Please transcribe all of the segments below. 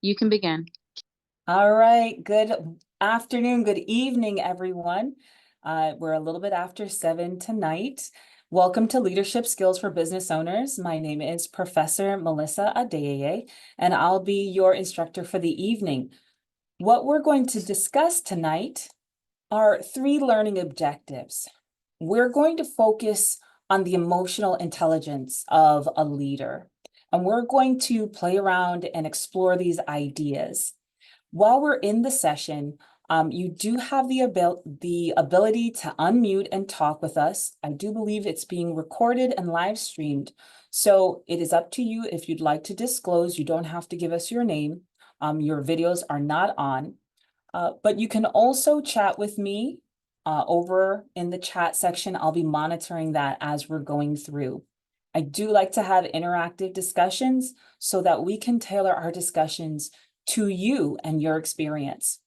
You can begin. All right, good afternoon, good evening, everyone. We're a little bit after 7 tonight. Welcome to Leadership Skills for Business Owners. My name is Professor Melissa Adeyeye, and I'll be your instructor for the evening. What we're going to discuss tonight are 3 learning objectives. We're going to focus on the emotional intelligence of a leader, and we're going to play around and explore these ideas. While we're in the session, you do have the ability to unmute and talk with us. I do believe it's being recorded and live streamed. So it is up to you if you'd like to disclose. You don't have to give us your name. Your videos are not on. But you can also chat with me over in the chat section. I'll be monitoring that as we're going through. I do like to have interactive discussions so that we can tailor our discussions to you and your experience.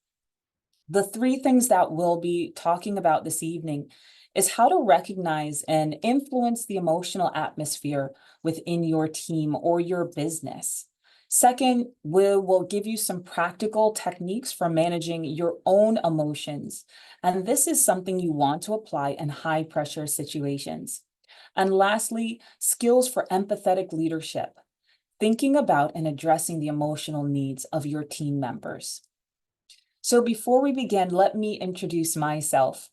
The 3 things that we'll be talking about this evening is how to recognize and influence the emotional atmosphere within your team or your business. Second, we'll give you some practical techniques for managing your own emotions. And this is something you want to apply in high pressure situations. And lastly, skills for empathetic leadership, thinking about and addressing the emotional needs of your team members. So before we begin, let me introduce myself.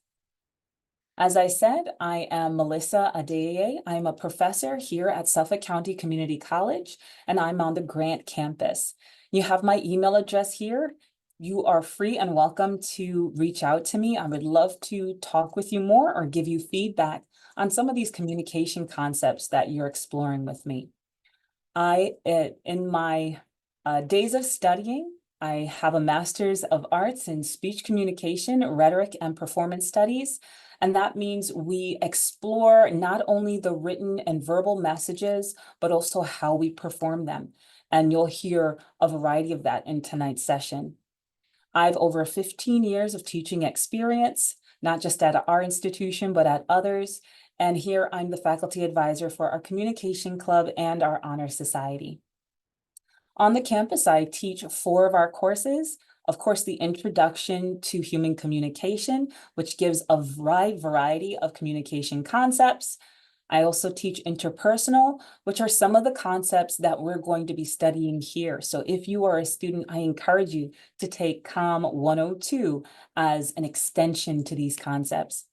As I said, I am Melissa Adeyeye. I'm a professor here at Suffolk County Community College, and I'm on the Grant campus. You have my email address here. You are free and welcome to reach out to me. I would love to talk with you more or give you feedback on some of these communication concepts that you're exploring with me. In my days of studying, I have a Master's of Arts in Speech Communication, Rhetoric, and Performance Studies. And that means we explore not only the written and verbal messages, but also how we perform them. And you'll hear a variety of that in tonight's session. I've over 15 years of teaching experience, not just at our institution, but at others. And here I'm the faculty advisor for our communication club and our honor society. On the campus, I teach 4 of our courses. Of course, the Introduction to Human Communication, which gives a wide variety of communication concepts. I also teach interpersonal, which are some of the concepts that we're going to be studying here. So if you are a student, I encourage you to take COM 102 as an extension to these concepts.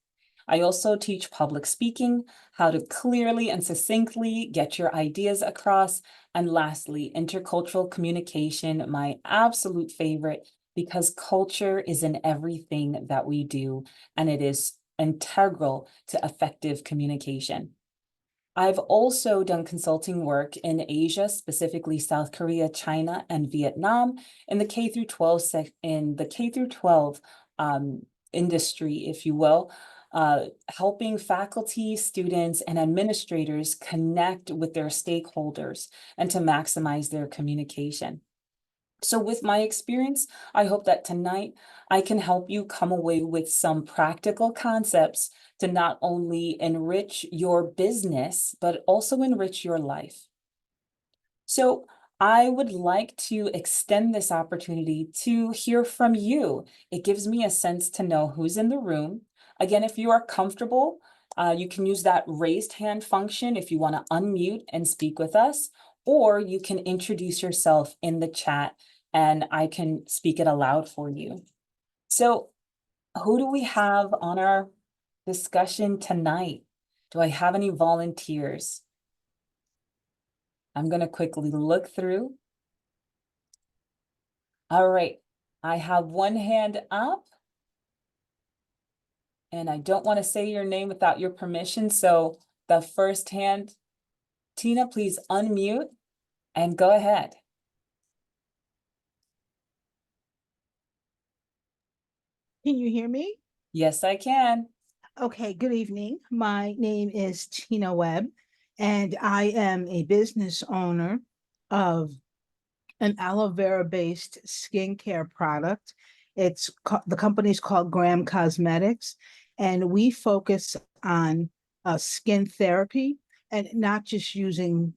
I also teach public speaking, how to clearly and succinctly get your ideas across. And lastly, intercultural communication, my absolute favorite, because culture is in everything that we do, and it is integral to effective communication. I've also done consulting work in Asia, specifically South Korea, China, and Vietnam, in the K through 12 industry, if you will, helping faculty, students, and administrators connect with their stakeholders and to maximize their communication. So with my experience, I hope that tonight I can help you come away with some practical concepts to not only enrich your business, but also enrich your life. So I would like to extend this opportunity to hear from you. It gives me a sense to know who's in the room. Again, if you are comfortable, you can use that raised hand function if you want to unmute and speak with us, or you can introduce yourself in the chat and I can speak it aloud for you. So who do we have on our discussion tonight? Do I have any volunteers? I'm going to quickly look through. All right, I have one hand up. And I don't want to say your name without your permission. So the first hand, Tina, please unmute and go ahead. Can you hear me? Yes, I can. Okay, good evening. My name is Tina Webb, and I am a business owner of an aloe vera based skincare product. The company's called Graham Cosmetics, and we focus on skin therapy and not just using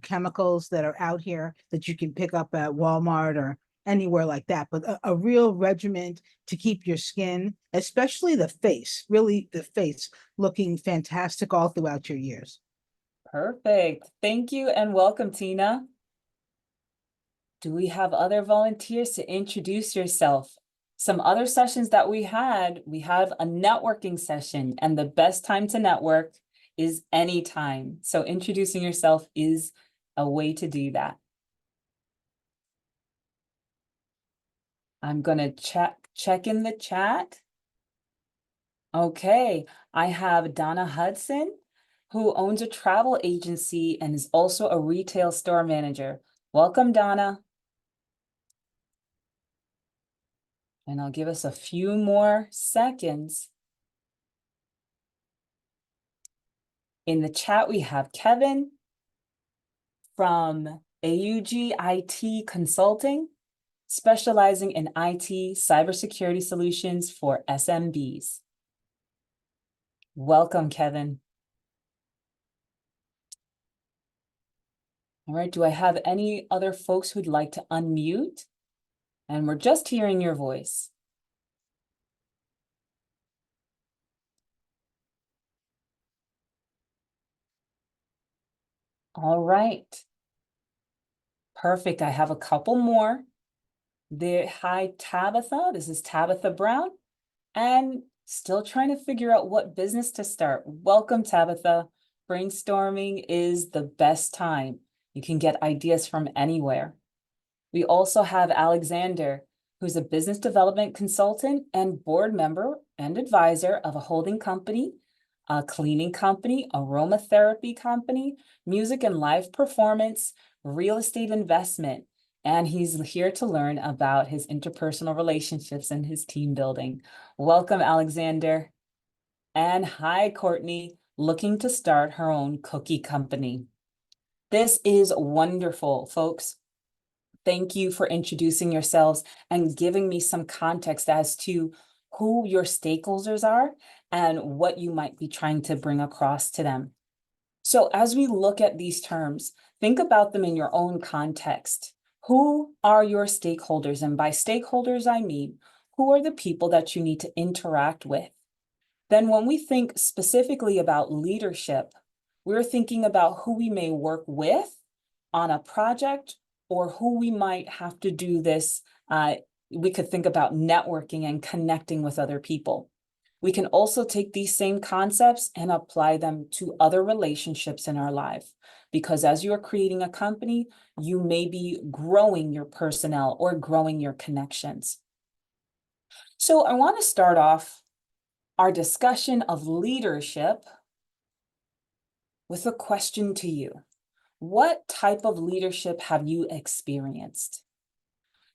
chemicals that are out here that you can pick up at Walmart or anywhere like that, but a real regimen to keep your skin, especially the face, really the face, looking fantastic all throughout your years. Perfect. Thank you and welcome, Tina. Do we have other volunteers to introduce yourself? Some other sessions that we have a networking session, and the best time to network is anytime. So introducing yourself is a way to do that. I'm gonna check in the chat. Okay, I have Donna Hudson, who owns a travel agency and is also a retail store manager. Welcome, Donna. And I'll give us a few more seconds. In the chat, we have Kevin from AUG IT Consulting, specializing in IT cybersecurity solutions for SMBs. Welcome, Kevin. All right, do I have any other folks who'd like to unmute? And we're just hearing your voice. All right. Perfect. I have a couple more. Hi, Tabitha. This is Tabitha Brown. And still trying to figure out what business to start. Welcome, Tabitha. Brainstorming is the best time. You can get ideas from anywhere. We also have Alexander, who's a business development consultant and board member and advisor of a holding company, a cleaning company, aromatherapy company, music and live performance, real estate investment. And he's here to learn about his interpersonal relationships and his team building. Welcome, Alexander. And hi, Courtney, looking to start her own cookie company. This is wonderful, folks. Thank you for introducing yourselves and giving me some context as to who your stakeholders are and what you might be trying to bring across to them. So as we look at these terms, think about them in your own context. Who are your stakeholders? And by stakeholders, I mean, who are the people that you need to interact with? Then when we think specifically about leadership, we're thinking about who we may work with on a project or who we might have to do this. We could think about networking and connecting with other people. We can also take these same concepts and apply them to other relationships in our life, because as you are creating a company, you may be growing your personnel or growing your connections. So I want to start off our discussion of leadership with a question to you. What type of leadership have you experienced?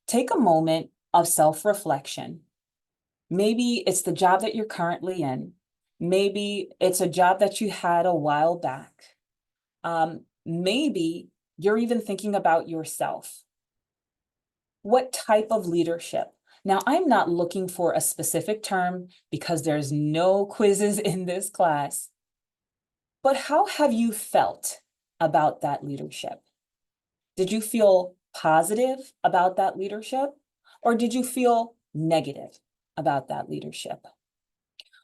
Take a moment of self-reflection. Maybe it's the job that you're currently in. Maybe it's a job that you had a while back. Maybe you're even thinking about yourself. What type of leadership? Now, I'm not looking for a specific term because there's no quizzes in this class. But how have you felt about that leadership? Did you feel positive about that leadership? Or did you feel negative about that leadership?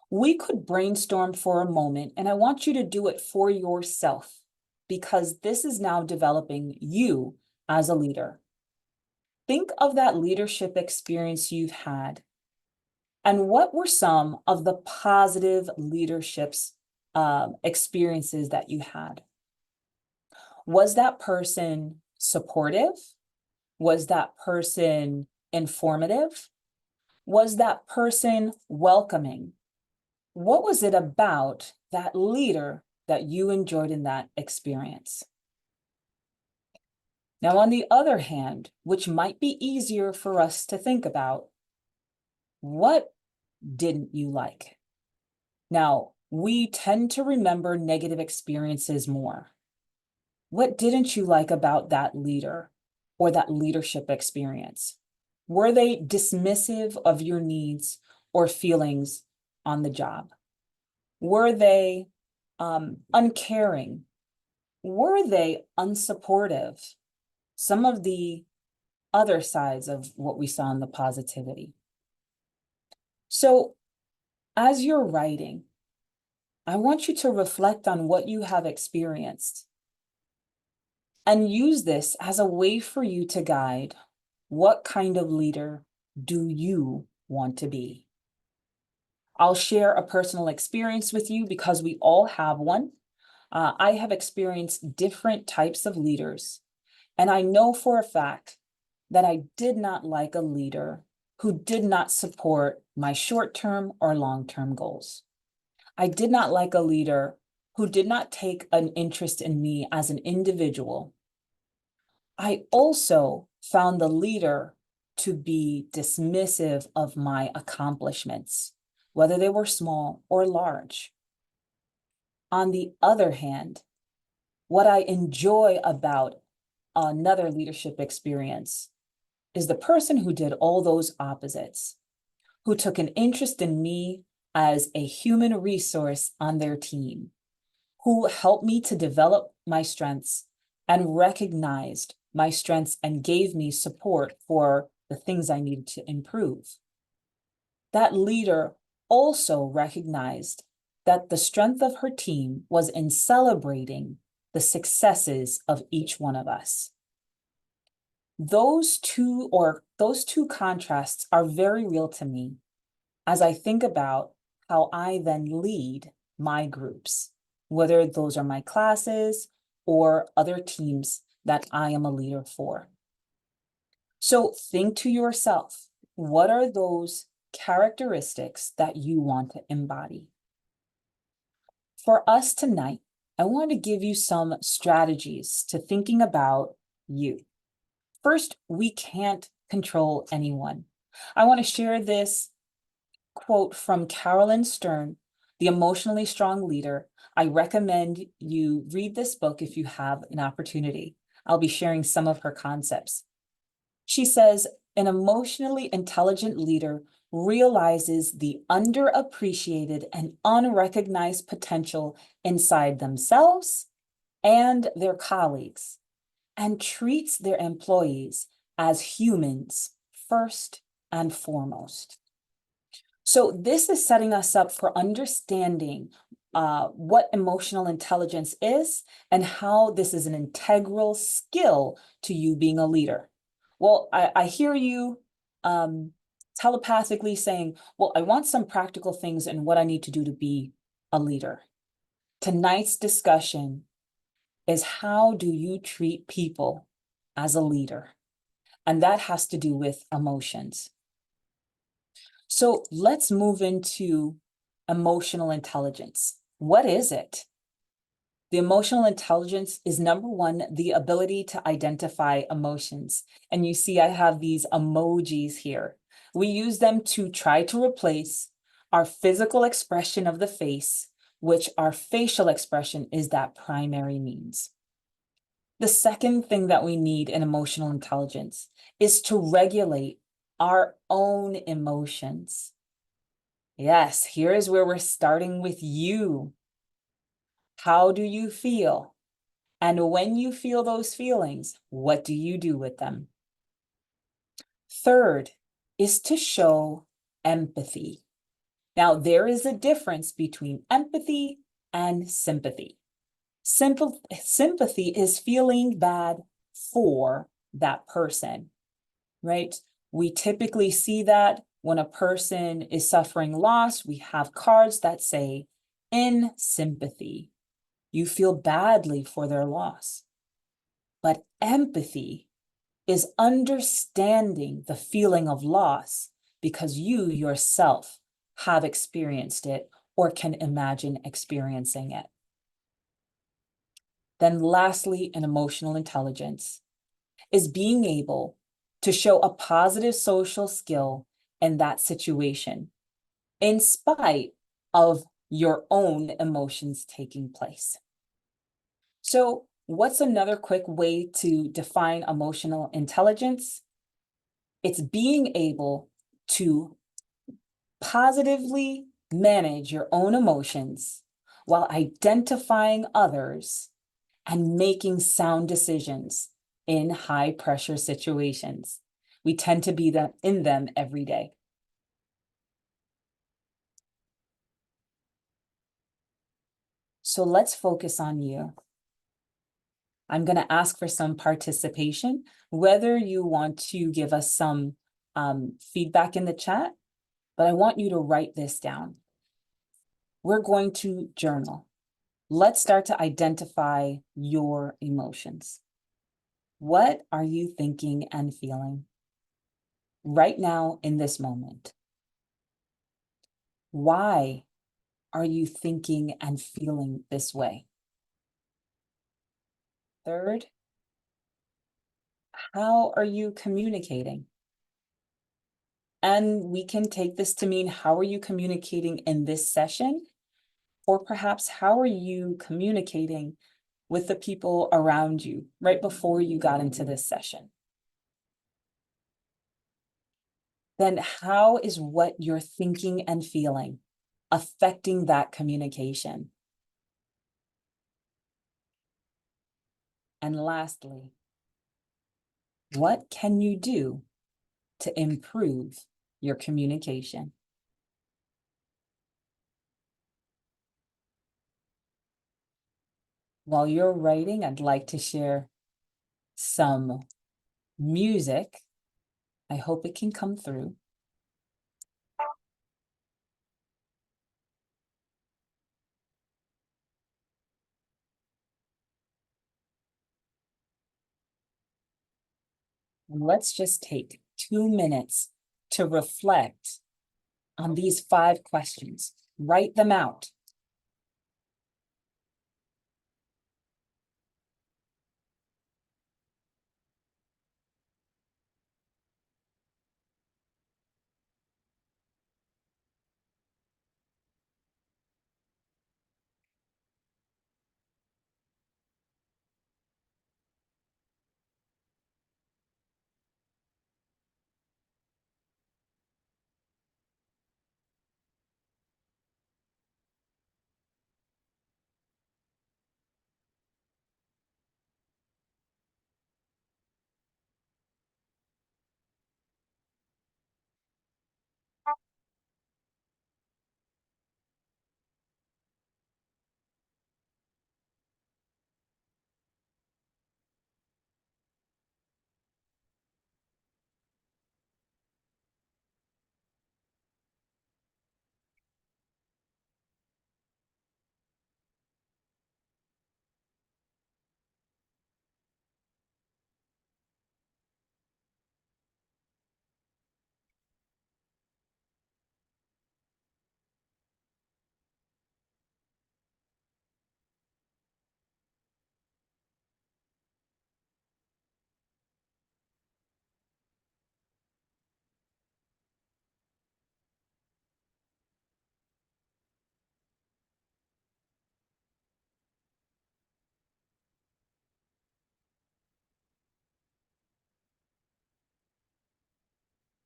We could brainstorm for a moment, and I want you to do it for yourself, because this is now developing you as a leader. Think of that leadership experience you've had. And what were some of the positive leaderships experiences that you had? Was that person supportive? Was that person informative? Was that person welcoming? What was it about that leader that you enjoyed in that experience? Now, on the other hand, which might be easier for us to think about, what didn't you like? Now, we tend to remember negative experiences more. What didn't you like about that leader or that leadership experience? Were they dismissive of your needs or feelings on the job? Were they uncaring? were they unsupportive? Some of the other sides of what we saw in the positivity. So as you're writing, I want you to reflect on what you have experienced and use this as a way for you to guide what kind of leader do you want to be. I'll share a personal experience with you because we all have one. I have experienced different types of leaders, and I know for a fact that I did not like a leader who did not support my short-term or long-term goals. I did not like a leader who did not take an interest in me as an individual. I also found the leader to be dismissive of my accomplishments, whether they were small or large. On the other hand, what I enjoy about another leadership experience is the person who did all those opposites, who took an interest in me as a human resource on their team, who helped me to develop my strengths and recognized my strengths and gave me support for the things I needed to improve. That leader also recognized that the strength of her team was in celebrating the successes of each one of us. Those two contrasts are very real to me as I think about how I then lead my groups, whether those are my classes or other teams that I am a leader for. So think to yourself, what are those characteristics that you want to embody? For us tonight, I want to give you some strategies to thinking about you. First, we can't control anyone. I want to share this quote from Carolyn Stern, The Emotionally Strong Leader. I recommend you read this book if you have an opportunity. I'll be sharing some of her concepts. She says, an emotionally intelligent leader realizes the underappreciated and unrecognized potential inside themselves and their colleagues, and treats their employees as humans first and foremost. So this is setting us up for understanding what emotional intelligence is and how this is an integral skill to you being a leader. Well, I hear you telepathically saying, well, I want some practical things and what I need to do to be a leader. Tonight's discussion is how do you treat people as a leader? And that has to do with emotions. So let's move into emotional intelligence. What is it? The emotional intelligence is number one, the ability to identify emotions. And you see, I have these emojis here. We use them to try to replace our physical expression of the face, which our facial expression is that primary means. The second thing that we need in emotional intelligence is to regulate our own emotions. Yes, here is where we're starting with you. How do you feel? And when you feel those feelings, what do you do with them? Third is to show empathy. Now, there is a difference between empathy and sympathy. Sympathy is feeling bad for that person, right? We typically see that when a person is suffering loss, we have cards that say, in sympathy. You feel badly for their loss. But empathy is understanding the feeling of loss because you yourself have experienced it or can imagine experiencing it. Then lastly, in emotional intelligence is being able to show a positive social skill in that situation, in spite of your own emotions taking place. So what's another quick way to define emotional intelligence? It's being able to positively manage your own emotions while identifying others and making sound decisions in high pressure situations. We tend to be in them every day. So let's focus on you. I'm going to ask for some participation, whether you want to give us some feedback in the chat, but I want you to write this down. We're going to journal. Let's start to identify your emotions. What are you thinking and feeling right now in this moment? Why are you thinking and feeling this way? Third, how are you communicating? And we can take this to mean, how are you communicating in this session? Or perhaps, how are you communicating with the people around you right before you got into this session? Then how is what you're thinking and feeling affecting that communication? And lastly, what can you do to improve your communication? While you're writing, I'd like to share some music. I hope it can come through. And let's just take 2 minutes to reflect on these 5 questions. Write them out.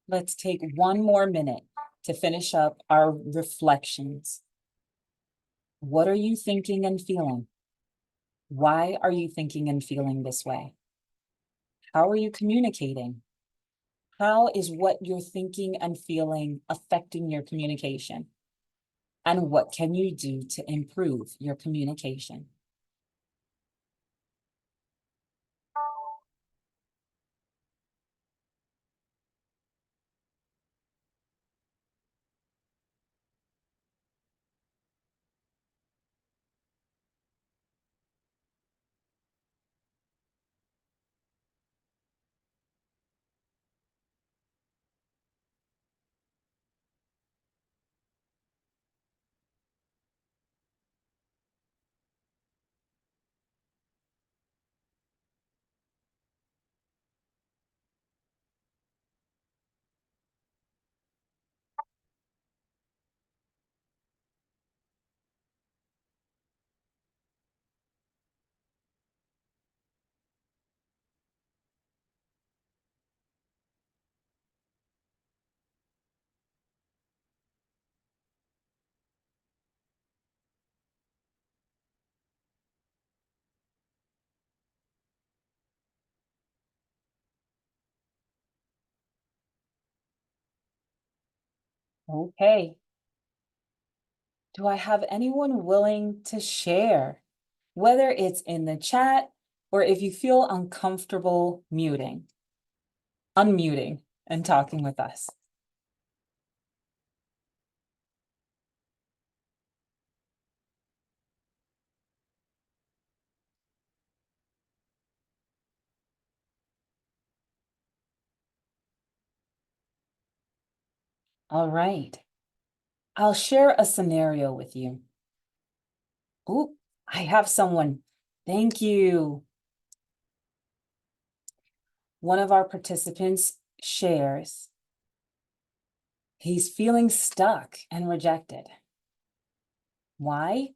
Let's take 1 more minute to finish up our reflections. What are you thinking and feeling? Why are you thinking and feeling this way? How are you communicating? How is what you're thinking and feeling affecting your communication? And what can you do to improve your communication? Okay. Do I have anyone willing to share? Whether it's in the chat or if you feel uncomfortable unmuting and talking with us. All right. I'll share a scenario with you. Oh, I have someone. Thank you. One of our participants shares. He's feeling stuck and rejected. Why?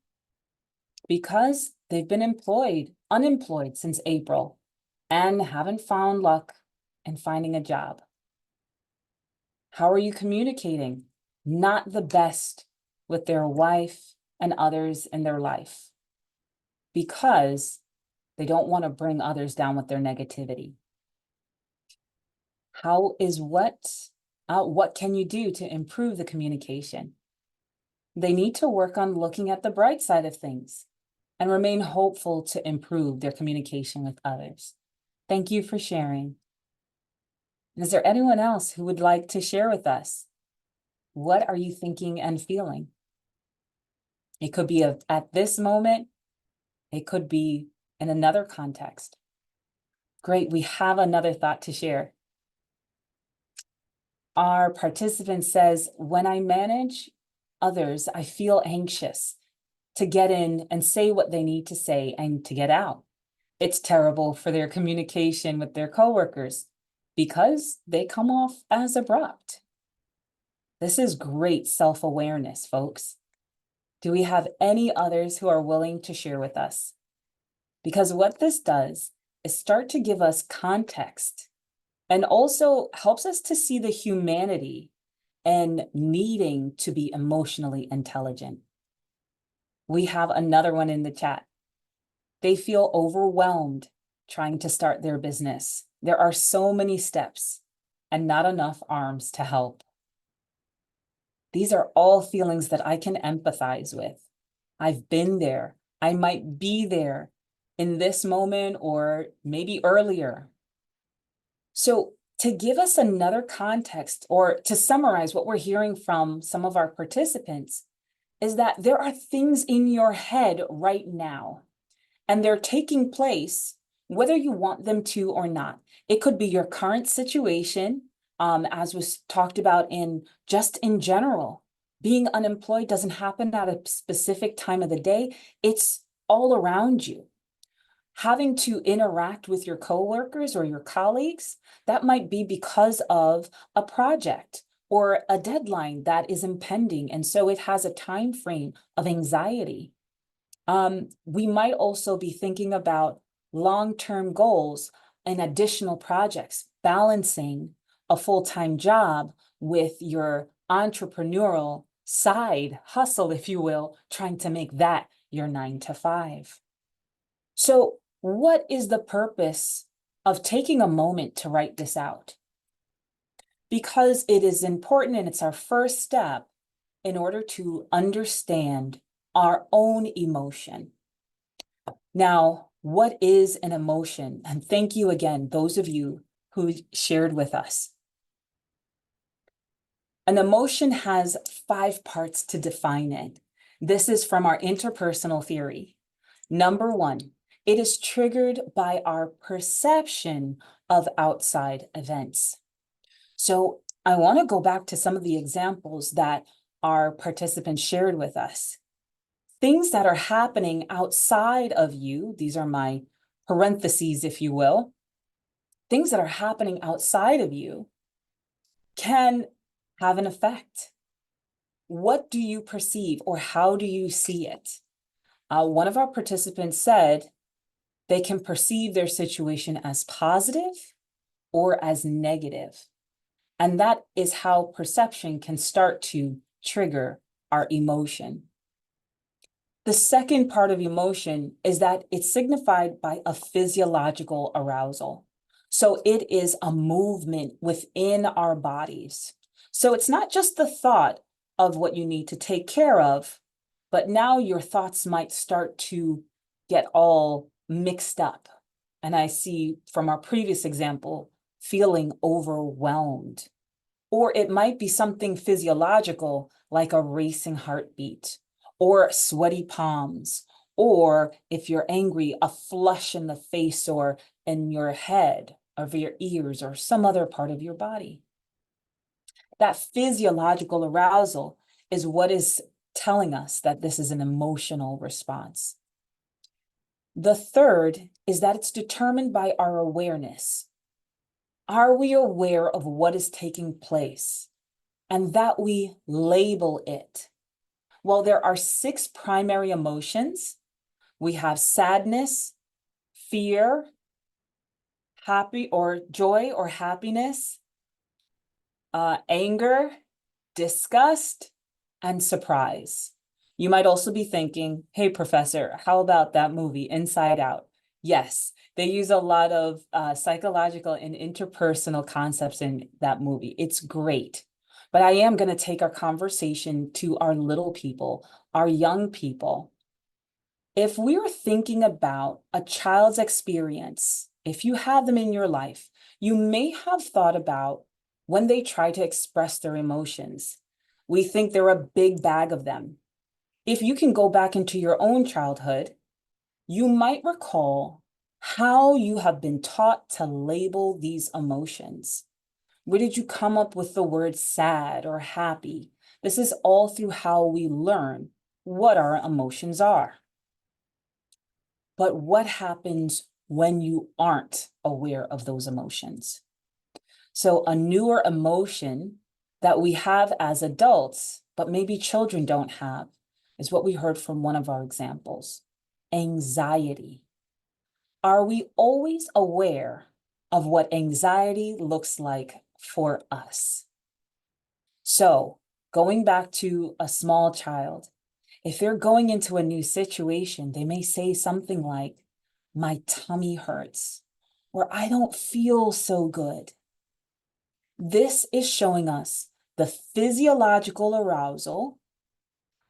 Because they've been unemployed since April and haven't found luck in finding a job. How are you communicating? Not the best with their wife and others in their life because they don't want to bring others down with their negativity. What can you do to improve the communication? They need to work on looking at the bright side of things and remain hopeful to improve their communication with others. Thank you for sharing. Is there anyone else who would like to share with us? What are you thinking and feeling? It could be at this moment. It could be in another context. Great, we have another thought to share. Our participant says, when I manage others, I feel anxious to get in and say what they need to say and to get out. It's terrible for their communication with their coworkers because they come off as abrupt. This is great self-awareness, folks. Do we have any others who are willing to share with us? Because what this does is start to give us context and also helps us to see the humanity and needing to be emotionally intelligent. We have another one in the chat. They feel overwhelmed trying to start their business. There are so many steps and not enough arms to help. These are all feelings that I can empathize with. I've been there. I might be there in this moment or maybe earlier. So to give us another context or to summarize what we're hearing from some of our participants is that there are things in your head right now, and they're taking place whether you want them to or not. It could be your current situation, as was talked about in general. Being unemployed doesn't happen at a specific time of the day. It's all around you. Having to interact with your coworkers or your colleagues, that might be because of a project or a deadline that is impending. And so it has a time frame of anxiety. We might also be thinking about long-term goals and additional projects, balancing a full-time job with your entrepreneurial side hustle, if you will, trying to make that your 9 to 5. So what is the purpose of taking a moment to write this out? Because it is important and it's our first step in order to understand our own emotion. Now, what is an emotion? And thank you again, those of you who shared with us. An emotion has 5 parts to define it. This is from our interpersonal theory. Number 1, it is triggered by our perception of outside events. So I want to go back to some of the examples that our participants shared with us. Things that are happening outside of you, these are my parentheses, if you will, things that are happening outside of you can have an effect. What do you perceive or how do you see it? One of our participants said they can perceive their situation as positive or as negative. And that is how perception can start to trigger our emotion. The second part of emotion is that it's signified by a physiological arousal. So it is a movement within our bodies. So it's not just the thought of what you need to take care of, but now your thoughts might start to get all mixed up. And I see from our previous example, feeling overwhelmed. Or it might be something physiological like a racing heartbeat or sweaty palms, or if you're angry, a flush in the face or in your head, or your ears, or some other part of your body. That physiological arousal is what is telling us that this is an emotional response. The third is that it's determined by our awareness. Are we aware of what is taking place and that we label it? Well, there are 6 primary emotions. We have sadness, fear, happy or joy or happiness, anger, disgust, and surprise. You might also be thinking, hey, professor, how about that movie, Inside Out? Yes, they use a lot of psychological and interpersonal concepts in that movie. It's great. But I am going to take our conversation to our little people, our young people. If we're thinking about a child's experience, if you have them in your life, you may have thought about when they try to express their emotions. We think they're a big bag of them. If you can go back into your own childhood, you might recall how you have been taught to label these emotions. Where did you come up with the word sad or happy? This is all through how we learn what our emotions are. But what happens when you aren't aware of those emotions? So a newer emotion that we have as adults, but maybe children don't have, is what we heard from one of our examples, anxiety. Are we always aware of what anxiety looks like for us? So going back to a small child, if they're going into a new situation, they may say something like, my tummy hurts, or I don't feel so good. This is showing us the physiological arousal,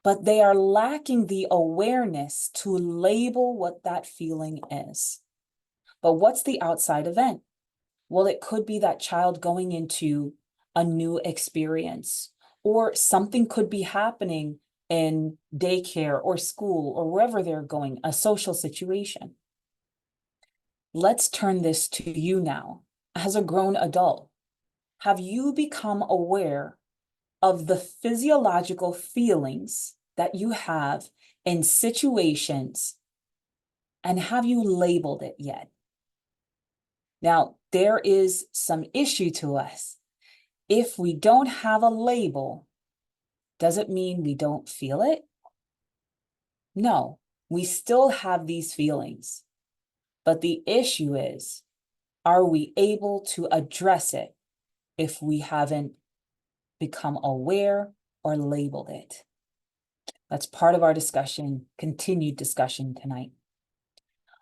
but they are lacking the awareness to label what that feeling is. But what's the outside event? Well, it could be that child going into a new experience, or something could be happening in daycare or school or wherever they're going, a social situation. Let's turn this to you now as a grown adult. Have you become aware of the physiological feelings that you have in situations, and have you labeled it yet? Now, there is some issue to us. If we don't have a label, does it mean we don't feel it? No, we still have these feelings. But the issue is, are we able to address it if we haven't become aware or labeled it? That's part of our discussion, continued discussion tonight.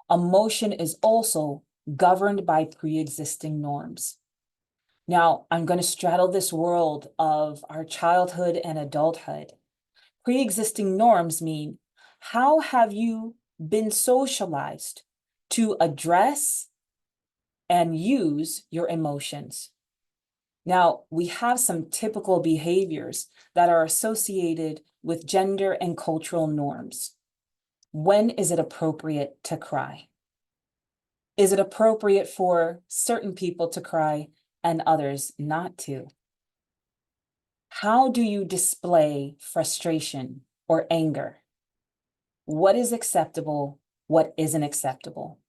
Emotion is also governed by pre-existing norms. Now, I'm going to straddle this world of our childhood and adulthood. Pre-existing norms mean, how have you been socialized to address and use your emotions? Now, we have some typical behaviors that are associated with gender and cultural norms. When is it appropriate to cry? Is it appropriate for certain people to cry and others not to? How do you display frustration or anger? What is acceptable? What isn't acceptable?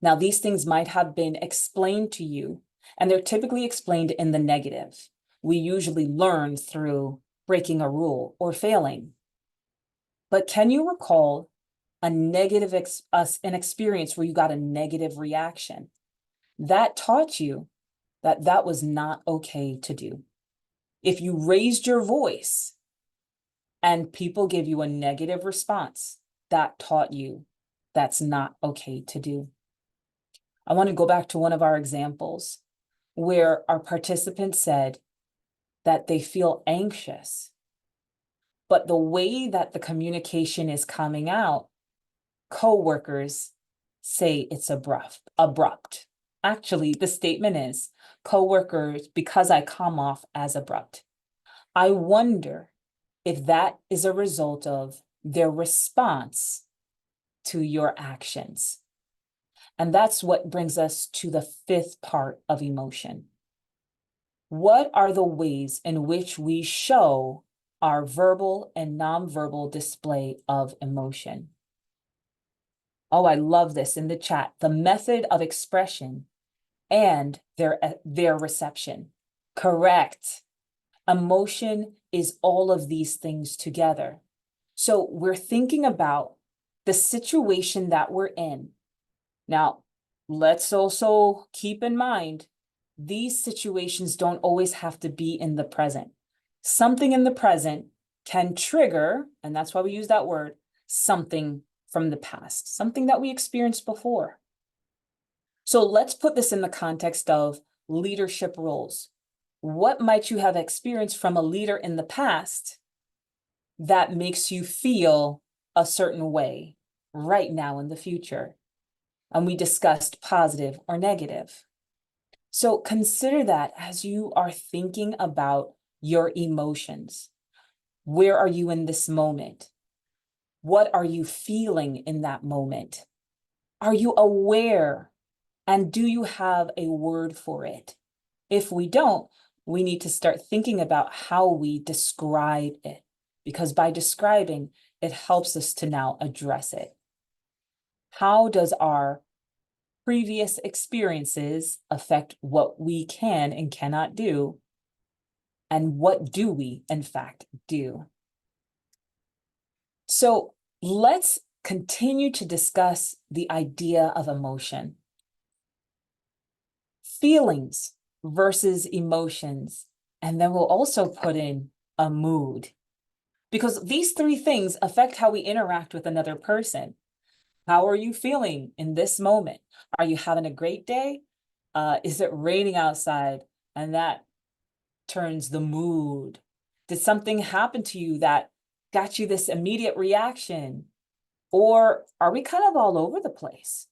Now, these things might have been explained to you, and they're typically explained in the negative. We usually learn through breaking a rule or failing. But can you recall a negative an experience where you got a negative reaction that taught you that that was not okay to do? If you raised your voice and people give you a negative response, that taught you that's not okay to do. I want to go back to one of our examples where our participant said, that they feel anxious, but the way that the communication is coming out, coworkers say it's abrupt. Actually, the statement is coworkers, because I come off as abrupt. I wonder if that is a result of their response to your actions. And that's what brings us to the fifth part of emotion. What are the ways in which we show our verbal and nonverbal display of emotion? Oh, I love this in the chat. The method of expression and their reception. Correct. Emotion is all of these things together. So we're thinking about the situation that we're in. Now, let's also keep in mind, these situations don't always have to be in the present. Something in the present can trigger, and that's why we use that word, something from the past, something that we experienced before. So let's put this in the context of leadership roles. What might you have experienced from a leader in the past that makes you feel a certain way right now in the future? And we discussed positive or negative. So consider that as you are thinking about your emotions. Where are you in this moment? What are you feeling in that moment? Are you aware? And do you have a word for it? If we don't, we need to start thinking about how we describe it, because by describing, it helps us to now address it. How does our previous experiences affect what we can and cannot do? And what do we, in fact, do? So let's continue to discuss the idea of emotion. Feelings versus emotions. And then we'll also put in a mood, because these three things affect how we interact with another person. How are you feeling in this moment? Are you having a great day? Is it raining outside? And that turns the mood. Did something happen to you that got you this immediate reaction? Or are we kind of all over the place?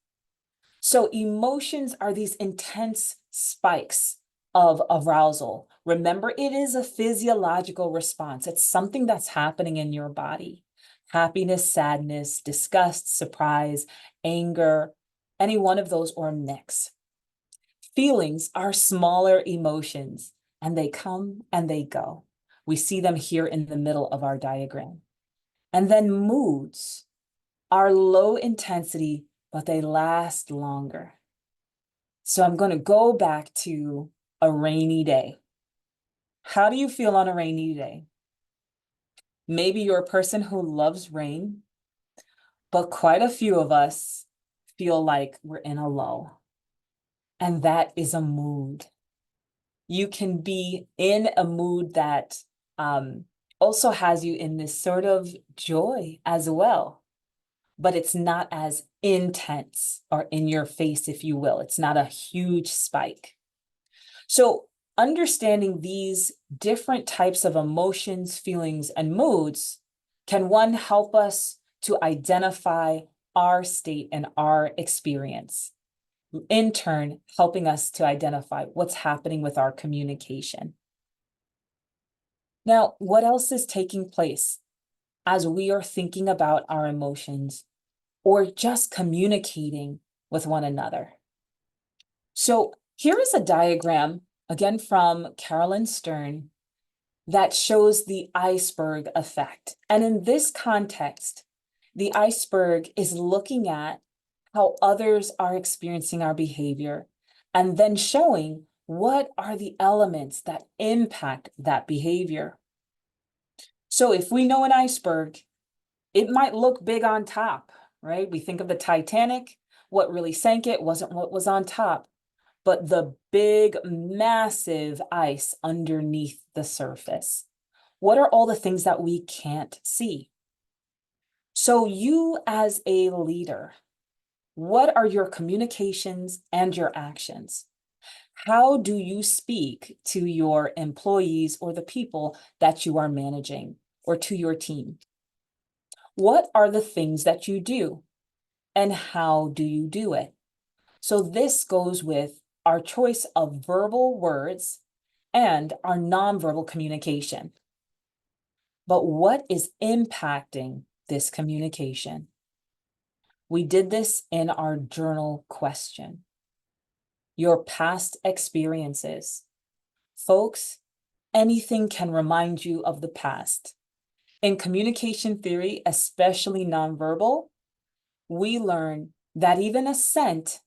So emotions are these intense spikes of arousal. Remember, it is a physiological response. It's something that's happening in your body. Happiness, sadness, disgust, surprise, anger, any one of those or a mix. Feelings are smaller emotions, and they come and they go. We see them here in the middle of our diagram. And then moods are low intensity, but they last longer. So I'm going to go back to a rainy day. How do you feel on a rainy day? Maybe you're a person who loves rain, but quite a few of us feel like we're in a lull. And that is a mood. You can be in a mood that also has you in this sort of joy as well, but it's not as intense or in your face, if you will. It's not a huge spike. So understanding these different types of emotions, feelings, and moods can, one, help us to identify our state and our experience, in turn, helping us to identify what's happening with our communication. Now, what else is taking place as we are thinking about our emotions or just communicating with one another? So here is a diagram, again from Carolyn Stern, that shows the iceberg effect. And in this context, the iceberg is looking at how others are experiencing our behavior and then showing what are the elements that impact that behavior. So if we know an iceberg, it might look big on top, right? We think of the Titanic. What really sank it wasn't what was on top, but the big, massive ice underneath the surface. What are all the things that we can't see? So you as a leader, what are your communications and your actions? How do you speak to your employees or the people that you are managing or to your team? What are the things that you do and how do you do it? So this goes with our choice of verbal words and our nonverbal communication. But what is impacting this communication? We did this in our journal question. Your past experiences. Folks, anything can remind you of the past. In communication theory, especially nonverbal, we learn that even a scent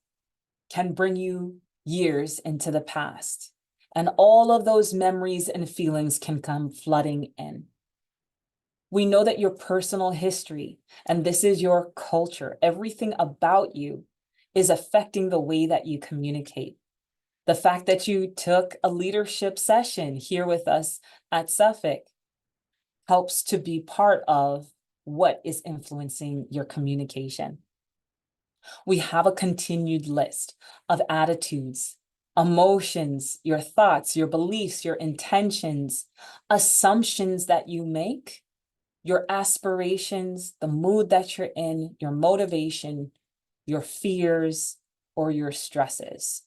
can bring you years into the past. And all of those memories and feelings can come flooding in. We know that your personal history, and this is your culture, everything about you is affecting the way that you communicate. The fact that you took a leadership session here with us at Suffolk helps to be part of what is influencing your communication. We have a continued list of attitudes, emotions, your thoughts, your beliefs, your intentions, assumptions that you make, your aspirations, the mood that you're in, your motivation, your fears, or your stresses.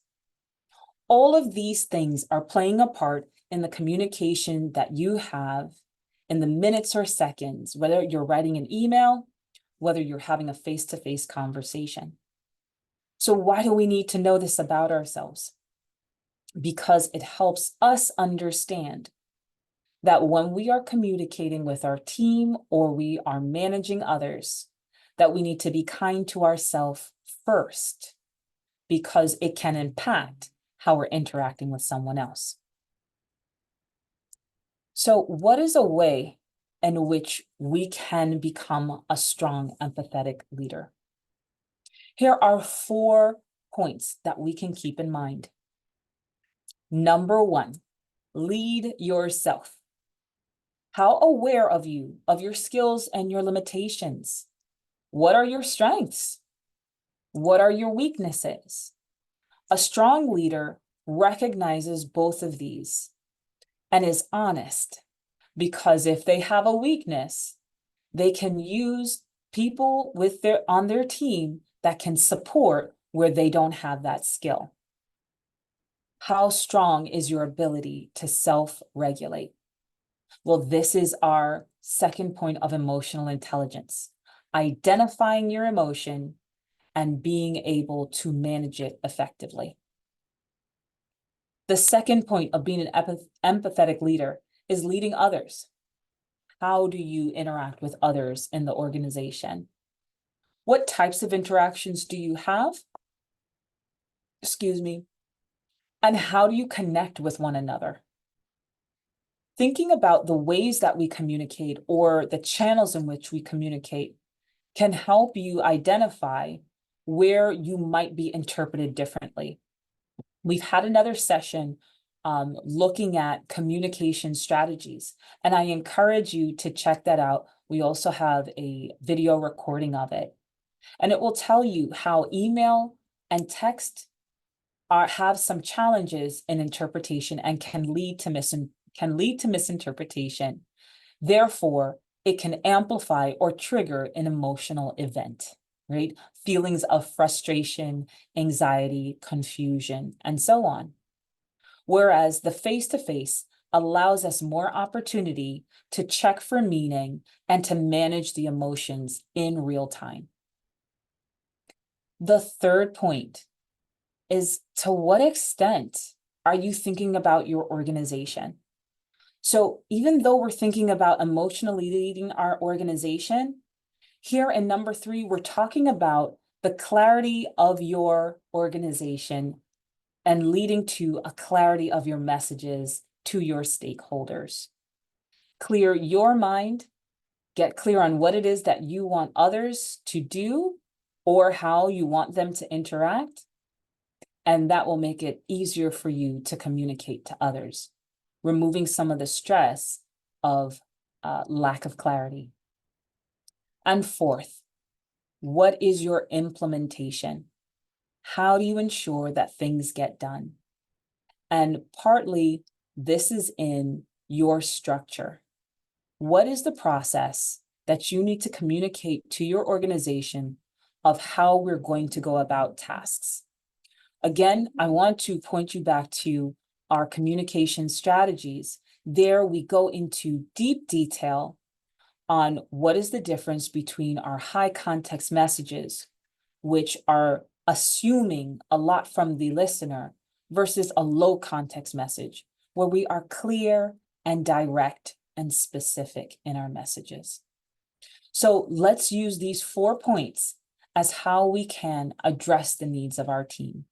All of these things are playing a part in the communication that you have in the minutes or seconds, whether you're writing an email, whether you're having a face-to-face conversation. So why do we need to know this about ourselves? Because it helps us understand that when we are communicating with our team or we are managing others, that we need to be kind to ourselves first, because it can impact how we're interacting with someone else. So what is a way in which we can become a strong, empathetic leader? Here are 4 points that we can keep in mind. Number 1, lead yourself. How aware of you, of your skills and your limitations? What are your strengths? What are your weaknesses? A strong leader recognizes both of these and is honest, because if they have a weakness, they can use people on their team that can support where they don't have that skill. How strong is your ability to self-regulate? Well, this is our second point of emotional intelligence, identifying your emotion and being able to manage it effectively. The second point of being an empathetic leader is leading others. How do you interact with others in the organization? What types of interactions do you have? Excuse me. And how do you connect with one another? Thinking about the ways that we communicate or the channels in which we communicate can help you identify where you might be interpreted differently. We've had another session looking at communication strategies, and I encourage you to check that out. We also have a video recording of it, and it will tell you how email and text have some challenges in interpretation and can lead to misinterpretation. Therefore, it can amplify or trigger an emotional event, right? Feelings of frustration, anxiety, confusion, and so on. Whereas the face-to-face allows us more opportunity to check for meaning and to manage the emotions in real time. The third point is, to what extent are you thinking about your organization? So even though we're thinking about emotionally leading our organization, here in number 3, we're talking about the clarity of your organization and leading to a clarity of your messages to your stakeholders. Clear your mind, get clear on what it is that you want others to do or how you want them to interact, and that will make it easier for you to communicate to others, removing some of the stress of lack of clarity. And fourth, what is your implementation? How do you ensure that things get done? And partly this is in your structure. What is the process that you need to communicate to your organization of how we're going to go about tasks? Again, I want to point you back to our communication strategies. There we go into deep detail on what is the difference between our high context messages, which are assuming a lot from the listener, versus a low context message, where we are clear and direct and specific in our messages. So let's use these 4 points as how we can address the needs of our team.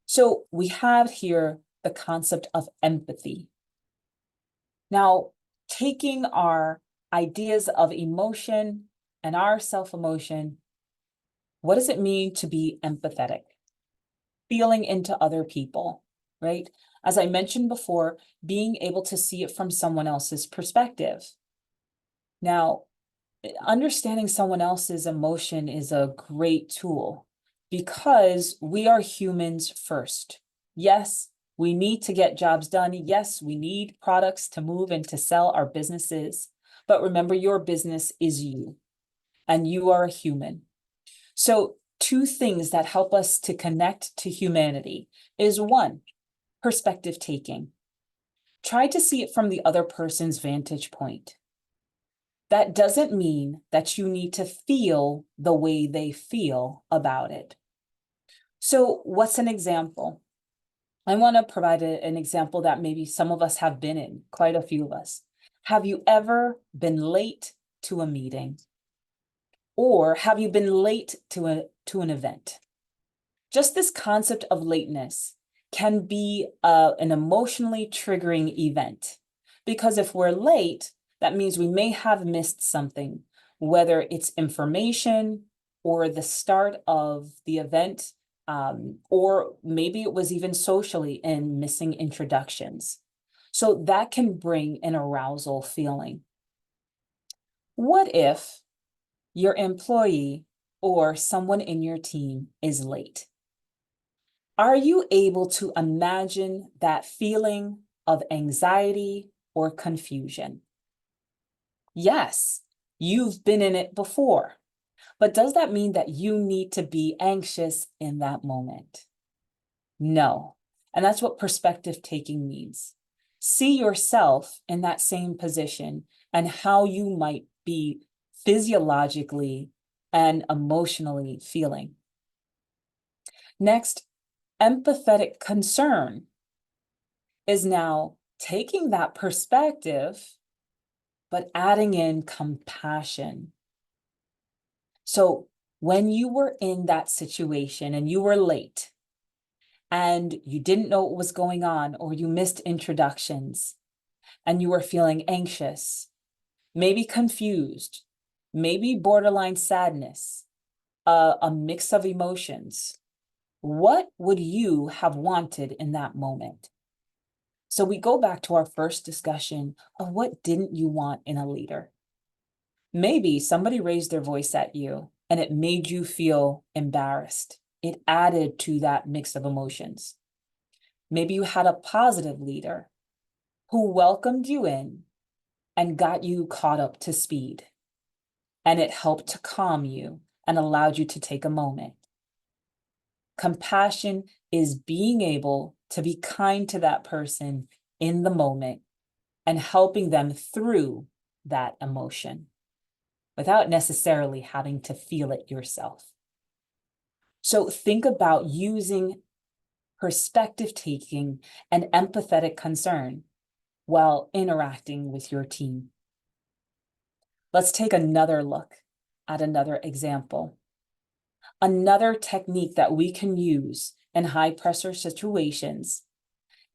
So we have here the concept of empathy. Now, taking our ideas of emotion and our self-emotion, what does it mean to be empathetic? Feeling into other people, right? As I mentioned before, being able to see it from someone else's perspective. Now, understanding someone else's emotion is a great tool because we are humans first. Yes, we need to get jobs done. Yes, we need products to move and to sell our businesses. But remember, your business is you, and you are a human. So, 2 things that help us to connect to humanity is 1, perspective taking. Try to see it from the other person's vantage point. That doesn't mean that you need to feel the way they feel about it. So, what's an example? I want to provide an example that maybe some of us have been in, quite a few of us. Have you ever been late to a meeting? Or have you been late to an event? Just this concept of lateness can be an emotionally triggering event. Because if we're late, that means we may have missed something, whether it's information or the start of the event, or maybe it was even socially and missing introductions. So that can bring an arousal feeling. What if your employee or someone in your team is late? Are you able to imagine that feeling of anxiety or confusion? Yes, you've been in it before, but does that mean that you need to be anxious in that moment? No, and that's what perspective taking means. See yourself in that same position and how you might be physiologically and emotionally feeling. Next, empathetic concern is now taking that perspective, but adding in compassion. So when you were in that situation and you were late and you didn't know what was going on, or you missed introductions and you were feeling anxious, maybe confused, maybe borderline sadness, a mix of emotions, what would you have wanted in that moment? So we go back to our first discussion of what didn't you want in a leader? Maybe somebody raised their voice at you and it made you feel embarrassed. It added to that mix of emotions. Maybe you had a positive leader who welcomed you in and got you caught up to speed. And it helped to calm you and allowed you to take a moment. Compassion is being able to be kind to that person in the moment and helping them through that emotion without necessarily having to feel it yourself. So think about using perspective taking and empathetic concern while interacting with your team. Let's take another look at another example. Another technique that we can use in high pressure situations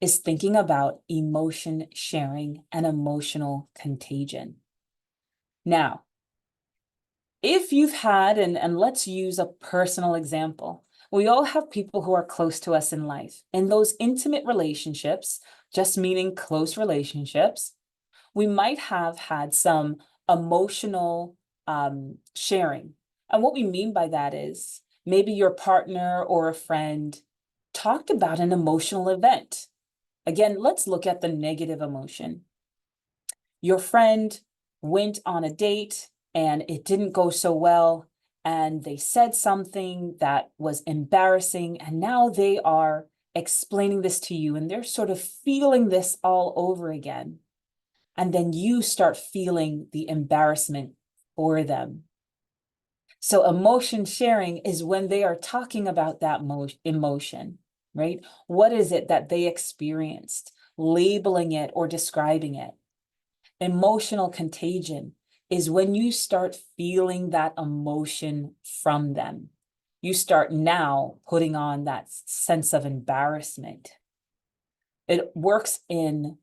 is thinking about emotion sharing and emotional contagion. Now, if you've had, and let's use a personal example, we all have people who are close to us in life. In those intimate relationships, just meaning close relationships, we might have had some emotional sharing. And what we mean by that is maybe your partner or a friend talked about an emotional event. Again, let's look at the negative emotion. Your friend went on a date and it didn't go so well, and they said something that was embarrassing, and now they are explaining this to you, and they're sort of feeling this all over again. And then you start feeling the embarrassment for them. So emotion sharing is when they are talking about that emotion, right? What is it that they experienced, labeling it or describing it? Emotional contagion is when you start feeling that emotion from them. You start now putting on that sense of embarrassment. It works in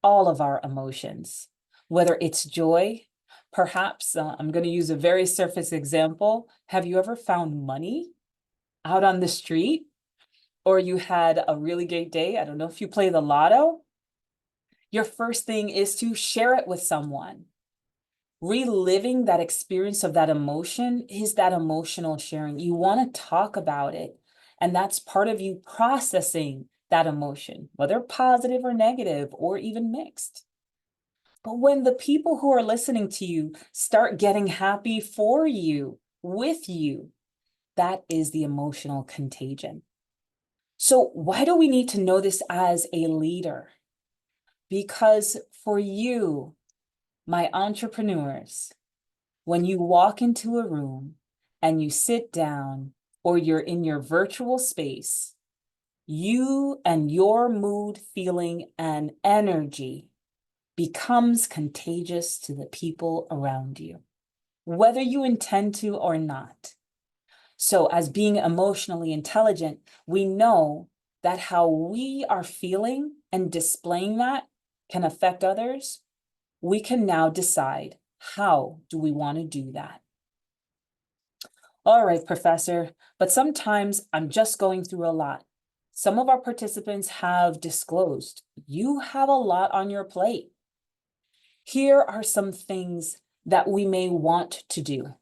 all of our emotions, whether it's joy. Perhaps I'm going to use a very surface example. Have you ever found money out on the street, or you had a really great day? I don't know if you play the lotto. Your first thing is to share it with someone. Reliving that experience of that emotion is that emotional sharing. You want to talk about it, and that's part of you processing that emotion, whether positive or negative or even mixed. But when the people who are listening to you start getting happy for you, with you, that is the emotional contagion. So why do we need to know this as a leader? Because for you, my entrepreneurs, when you walk into a room and you sit down, or you're in your virtual space, you and your mood, feeling, and energy becomes contagious to the people around you, whether you intend to or not. So as being emotionally intelligent, we know that how we are feeling and displaying that can affect others. We can now decide, how do we want to do that? All right, Professor, but sometimes I'm just going through a lot. Some of our participants have disclosed you have a lot on your plate. Here are some things that we may want to do,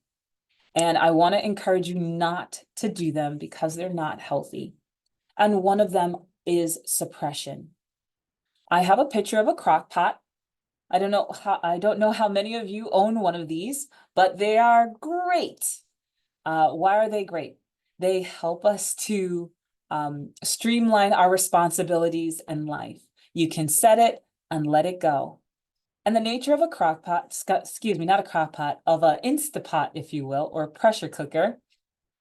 and I want to encourage you not to do them because they're not healthy. And one of them is suppression. I have a picture of a crock pot. I don't know how many of you own one of these, but they are great. Why are they great? They help us to streamline our responsibilities in life. You can set it and let it go. And the nature of a crock pot, excuse me, not a crock pot, of an Instapot, if you will, or a pressure cooker,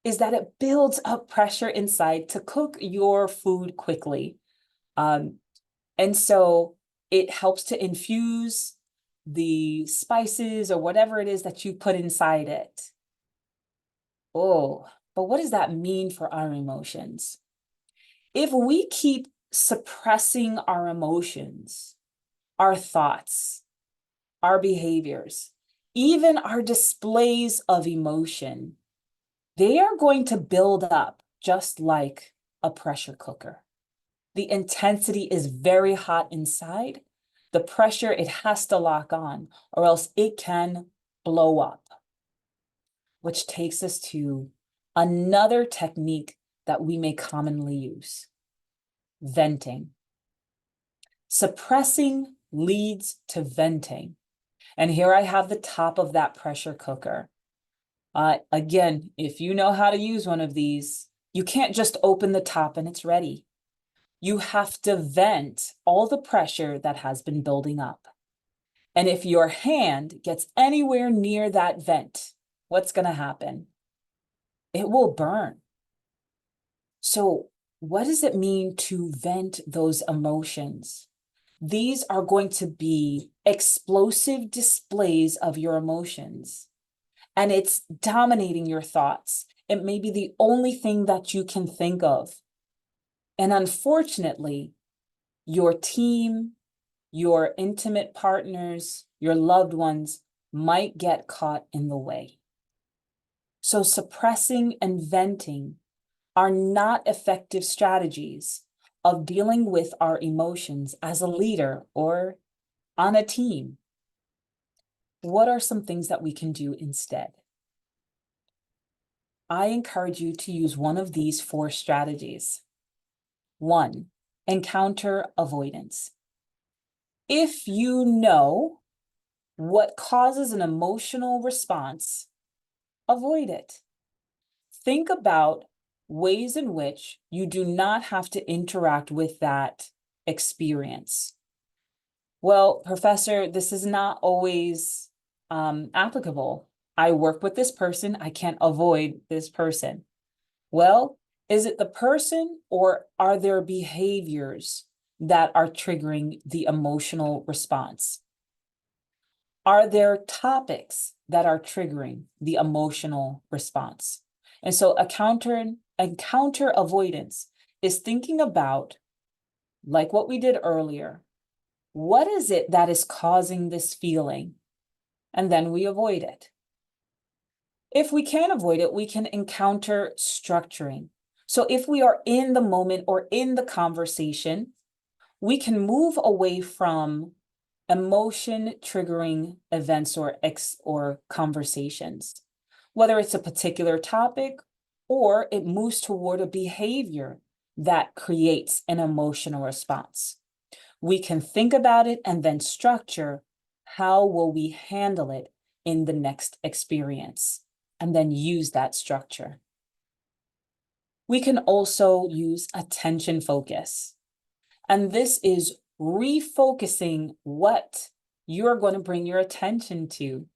is that it builds up pressure inside to cook your food quickly. And so it helps to infuse the spices or whatever it is that you put inside it. Oh, but what does that mean for our emotions? If we keep suppressing our emotions, our thoughts, our behaviors, even our displays of emotion, they are going to build up just like a pressure cooker. The intensity is very hot inside. The pressure, it has to lock on, or else it can blow up. Which takes us to another technique that we may commonly use: venting. Suppressing leads to venting. And here I have the top of that pressure cooker. Again, if you know how to use one of these, you can't just open the top and it's ready. You have to vent all the pressure that has been building up. And if your hand gets anywhere near that vent, what's going to happen? It will burn. So what does it mean to vent those emotions? These are going to be explosive displays of your emotions, and it's dominating your thoughts. It may be the only thing that you can think of. And unfortunately, your team, your intimate partners, your loved ones might get caught in the way. So suppressing and venting are not effective strategies of dealing with our emotions as a leader or on a team. What are some things that we can do instead? I encourage you to use one of these 4 strategies. One, encounter avoidance. If you know what causes an emotional response, avoid it. Think about ways in which you do not have to interact with that experience. Well, Professor, this is not always applicable. I work with this person. I can't avoid this person. Well, is it the person or are there behaviors that are triggering the emotional response? Are there topics that are triggering the emotional response? And so encounter avoidance is thinking about, like what we did earlier, what is it that is causing this feeling? And then we avoid it. If we can't avoid it, we can encounter structuring. So if we are in the moment or in the conversation, we can move away from emotion triggering events or conversations, whether it's a particular topic or it moves toward a behavior that creates an emotional response. We can think about it and then structure how will we handle it in the next experience, and then use that structure. We can also use attention focus. And this is refocusing what you're going to bring your attention to.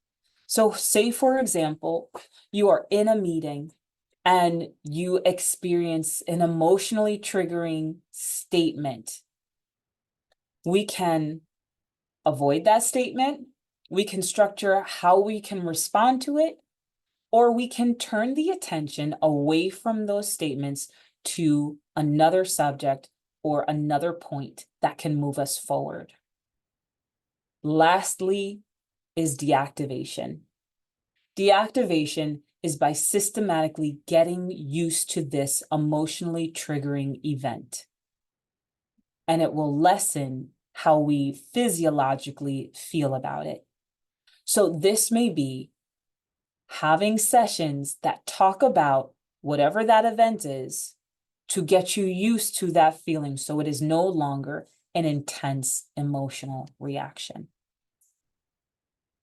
So say, for example, you are in a meeting and you experience an emotionally triggering statement. We can avoid that statement. We can structure how we can respond to it, or we can turn the attention away from those statements to another subject or another point that can move us forward. Lastly is deactivation. Deactivation is by systematically getting used to this emotionally triggering event. And it will lessen how we physiologically feel about it. So this may be having sessions that talk about whatever that event is to get you used to that feeling so it is no longer an intense emotional reaction.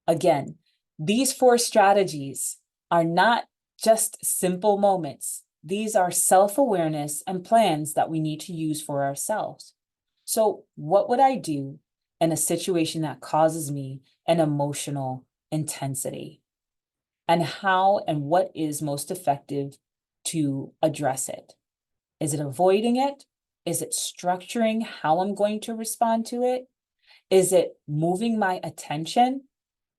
Again, these 4 strategies are not just simple moments. These are self-awareness and plans that we need to use for ourselves. So what would I do in a situation that causes me an emotional intensity? And how and what is most effective to address it? Is it avoiding it? Is it structuring how I'm going to respond to it? Is it moving my attention?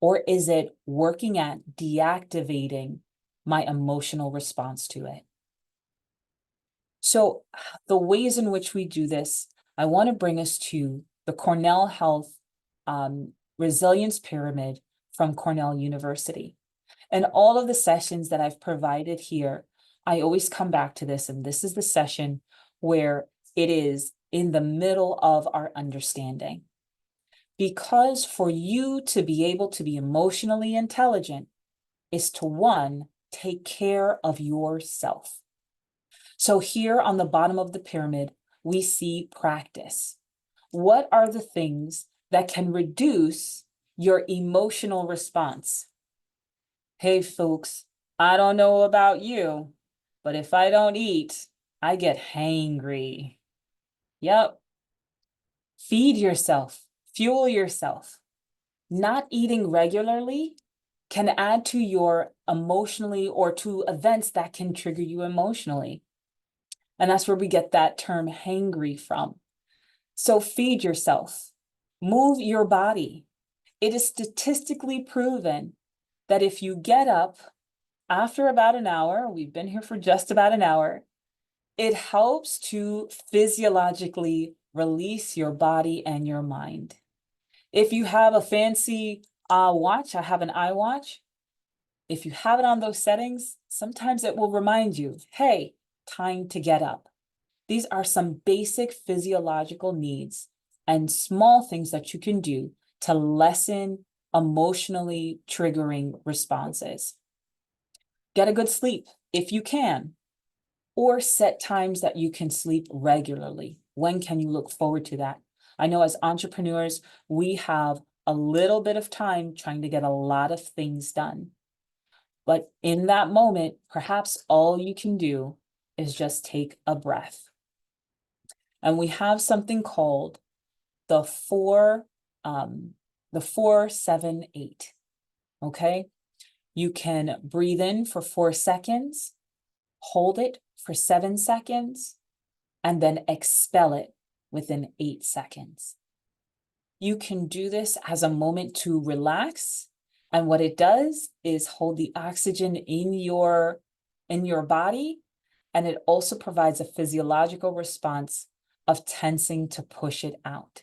Or is it working at deactivating my emotional response to it? So the ways in which we do this, I want to bring us to the Cornell Health Resilience Pyramid from Cornell University. And all of the sessions that I've provided here, I always come back to this, and this is the session where it is in the middle of our understanding. Because for you to be able to be emotionally intelligent is to, one, take care of yourself. So here on the bottom of the pyramid, we see practice. What are the things that can reduce your emotional response? Hey, folks, I don't know about you, but if I don't eat, I get hangry. Yep. Feed yourself, fuel yourself. Not eating regularly can add to your emotionally or to events that can trigger you emotionally. And that's where we get that term hangry from. So feed yourself, move your body. It is statistically proven that if you get up after about an hour, we've been here for just about an hour, it helps to physiologically release your body and your mind. If you have a fancy watch, I have an iWatch. If you have it on those settings, sometimes it will remind you, hey, time to get up. These are some basic physiological needs and small things that you can do to lessen emotionally triggering responses. Get a good sleep if you can. or set times that you can sleep regularly. When can you look forward to that? I know as entrepreneurs, we have a little bit of time trying to get a lot of things done. But in that moment, perhaps all you can do is just take a breath. And we have something called the 4-7-8. Okay. You can breathe in for 4 seconds, hold it for 7 seconds, and then expel it within 8 seconds. You can do this as a moment to relax. And what it does is hold the oxygen in your body. And it also provides a physiological response of tensing to push it out.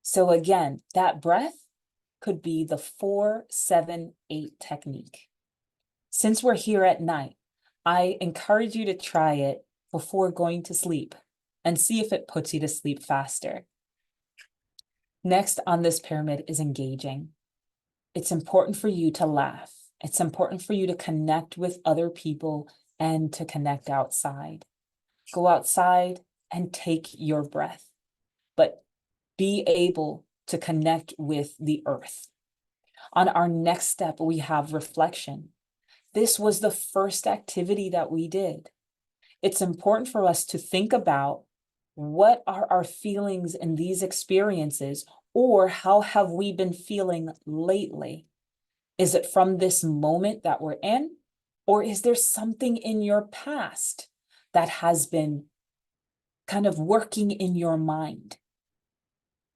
So again, that breath could be the 4-7-8 technique. Since we're here at night, I encourage you to try it before going to sleep and see if it puts you to sleep faster. Next on this pyramid is engaging. It's important for you to laugh. It's important for you to connect with other people and to connect outside. Go outside and take your breath, but be able to connect with the earth. On our next step, we have reflection. This was the first activity that we did. It's important for us to think about what are our feelings in these experiences, or how have we been feeling lately? Is it from this moment that we're in, or is there something in your past that has been kind of working in your mind?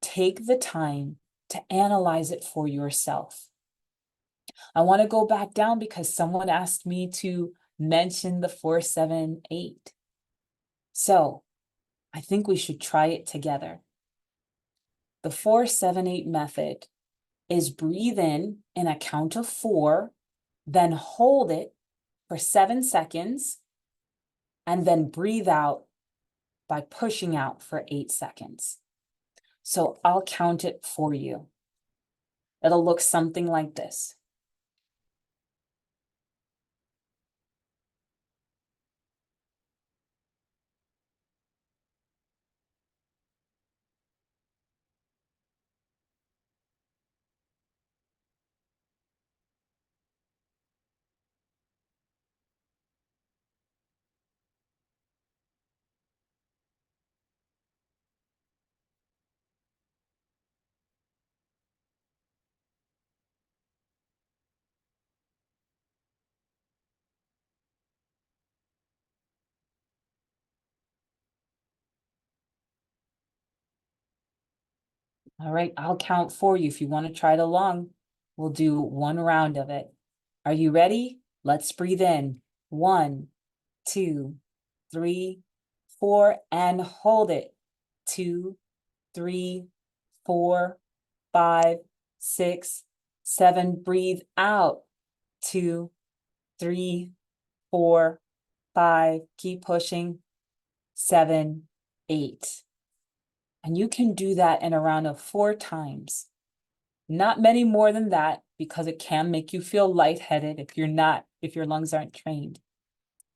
Take the time to analyze it for yourself. I want to go back down because someone asked me to mention the 4-7-8. So I think we should try it together. The 4-7-8 method is breathe in a count of 4, then hold it for 7 seconds, and then breathe out by pushing out for 8 seconds. So I'll count it for you. It'll look something like this. All right, I'll count for you. If you want to try it along, we'll do one round of it. Are you ready? Let's breathe in. 1, 2, 3, 4, and hold it. 2, 3, 4, 5, 6, 7. Breathe out. 2, 3, 4, 5. Keep pushing. 7, 8. And you can do that in a round of 4 times. Not many more than that, because it can make you feel lightheaded if your lungs aren't trained.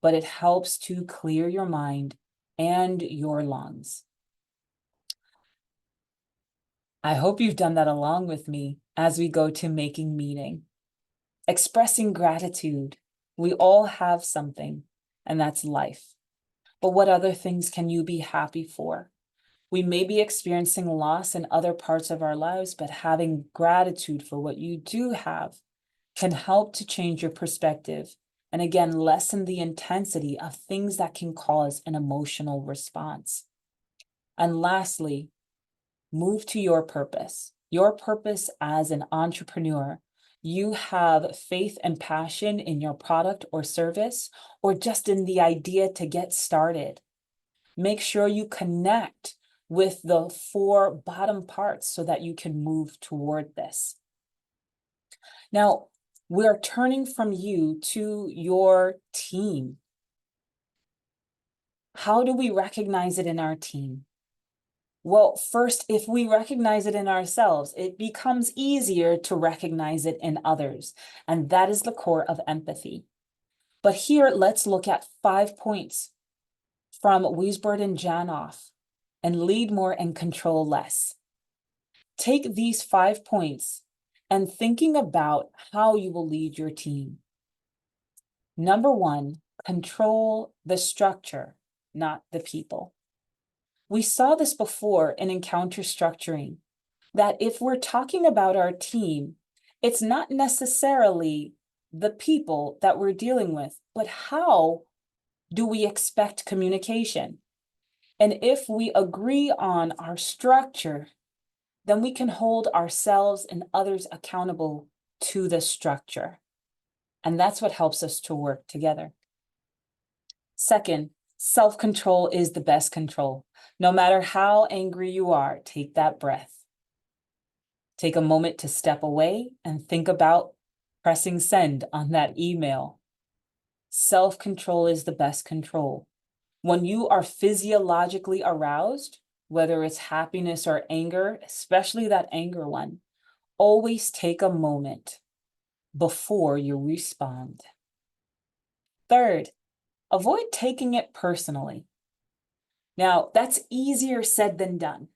But it helps to clear your mind and your lungs. I hope you've done that along with me as we go to making meaning. Expressing gratitude. We all have something, and that's life. But what other things can you be happy for? We may be experiencing loss in other parts of our lives, but having gratitude for what you do have can help to change your perspective and again, lessen the intensity of things that can cause an emotional response. And lastly, move to your purpose. Your purpose as an entrepreneur. You have faith and passion in your product or service, or just in the idea to get started. Make sure you connect with the 4 bottom parts so that you can move toward this. Now, we're turning from you to your team. How do we recognize it in our team? Well, first, if we recognize it in ourselves, it becomes easier to recognize it in others. And that is the core of empathy. But here, let's look at 5 points from Wiesbert and Janoff, and lead more and control less. Take these 5 points and thinking about how you will lead your team. Number 1, control the structure, not the people. We saw this before in encounter structuring, that if we're talking about our team, it's not necessarily the people that we're dealing with, but how do we expect communication? And if we agree on our structure, then we can hold ourselves and others accountable to the structure. And that's what helps us to work together. Second, self-control is the best control. No matter how angry you are, take that breath. Take a moment to step away and think about pressing send on that email. Self-control is the best control. When you are physiologically aroused, whether it's happiness or anger, especially that anger one, always take a moment before you respond. Third, avoid taking it personally. Now, that's easier said than done.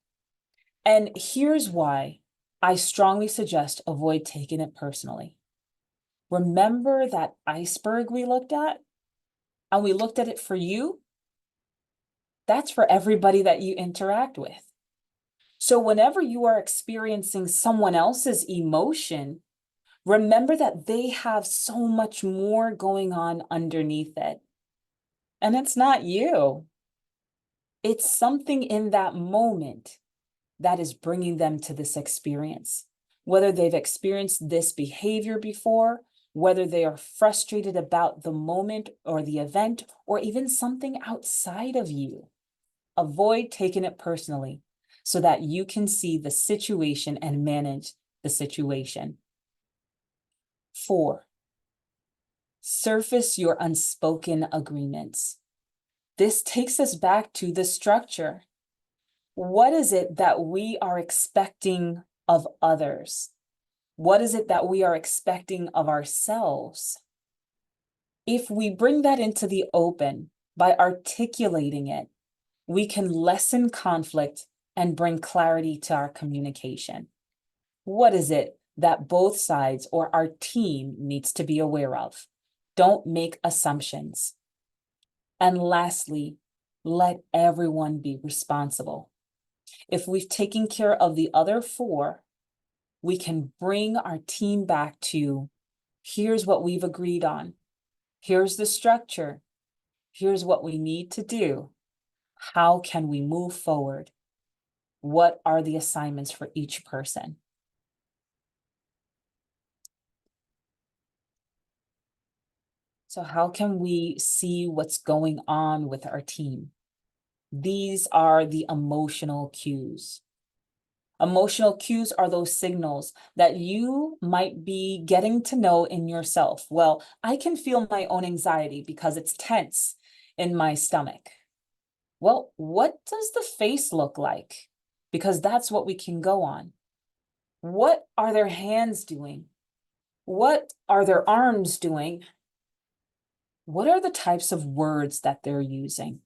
And here's why I strongly suggest avoid taking it personally. Remember that iceberg we looked at? And we looked at it for you? That's for everybody that you interact with. So whenever you are experiencing someone else's emotion, remember that they have so much more going on underneath it. And it's not you. It's something in that moment that is bringing them to this experience. Whether they've experienced this behavior before, whether they are frustrated about the moment or the event, or even something outside of you. Avoid taking it personally so that you can see the situation and manage the situation. 4, surface your unspoken agreements. This takes us back to the structure. What is it that we are expecting of others? What is it that we are expecting of ourselves? If we bring that into the open by articulating it, we can lessen conflict and bring clarity to our communication. What is it that both sides or our team needs to be aware of? Don't make assumptions. And lastly, let everyone be responsible. If we've taken care of the other 4, we can bring our team back to, here's what we've agreed on. Here's the structure. Here's what we need to do. How can we move forward? What are the assignments for each person? So how can we see what's going on with our team? These are the emotional cues. Emotional cues are those signals that you might be getting to know in yourself. Well, I can feel my own anxiety because it's tense in my stomach. Well, what does the face look like? Because that's what we can go on. What are their hands doing? What are their arms doing? What are the types of words that they're using?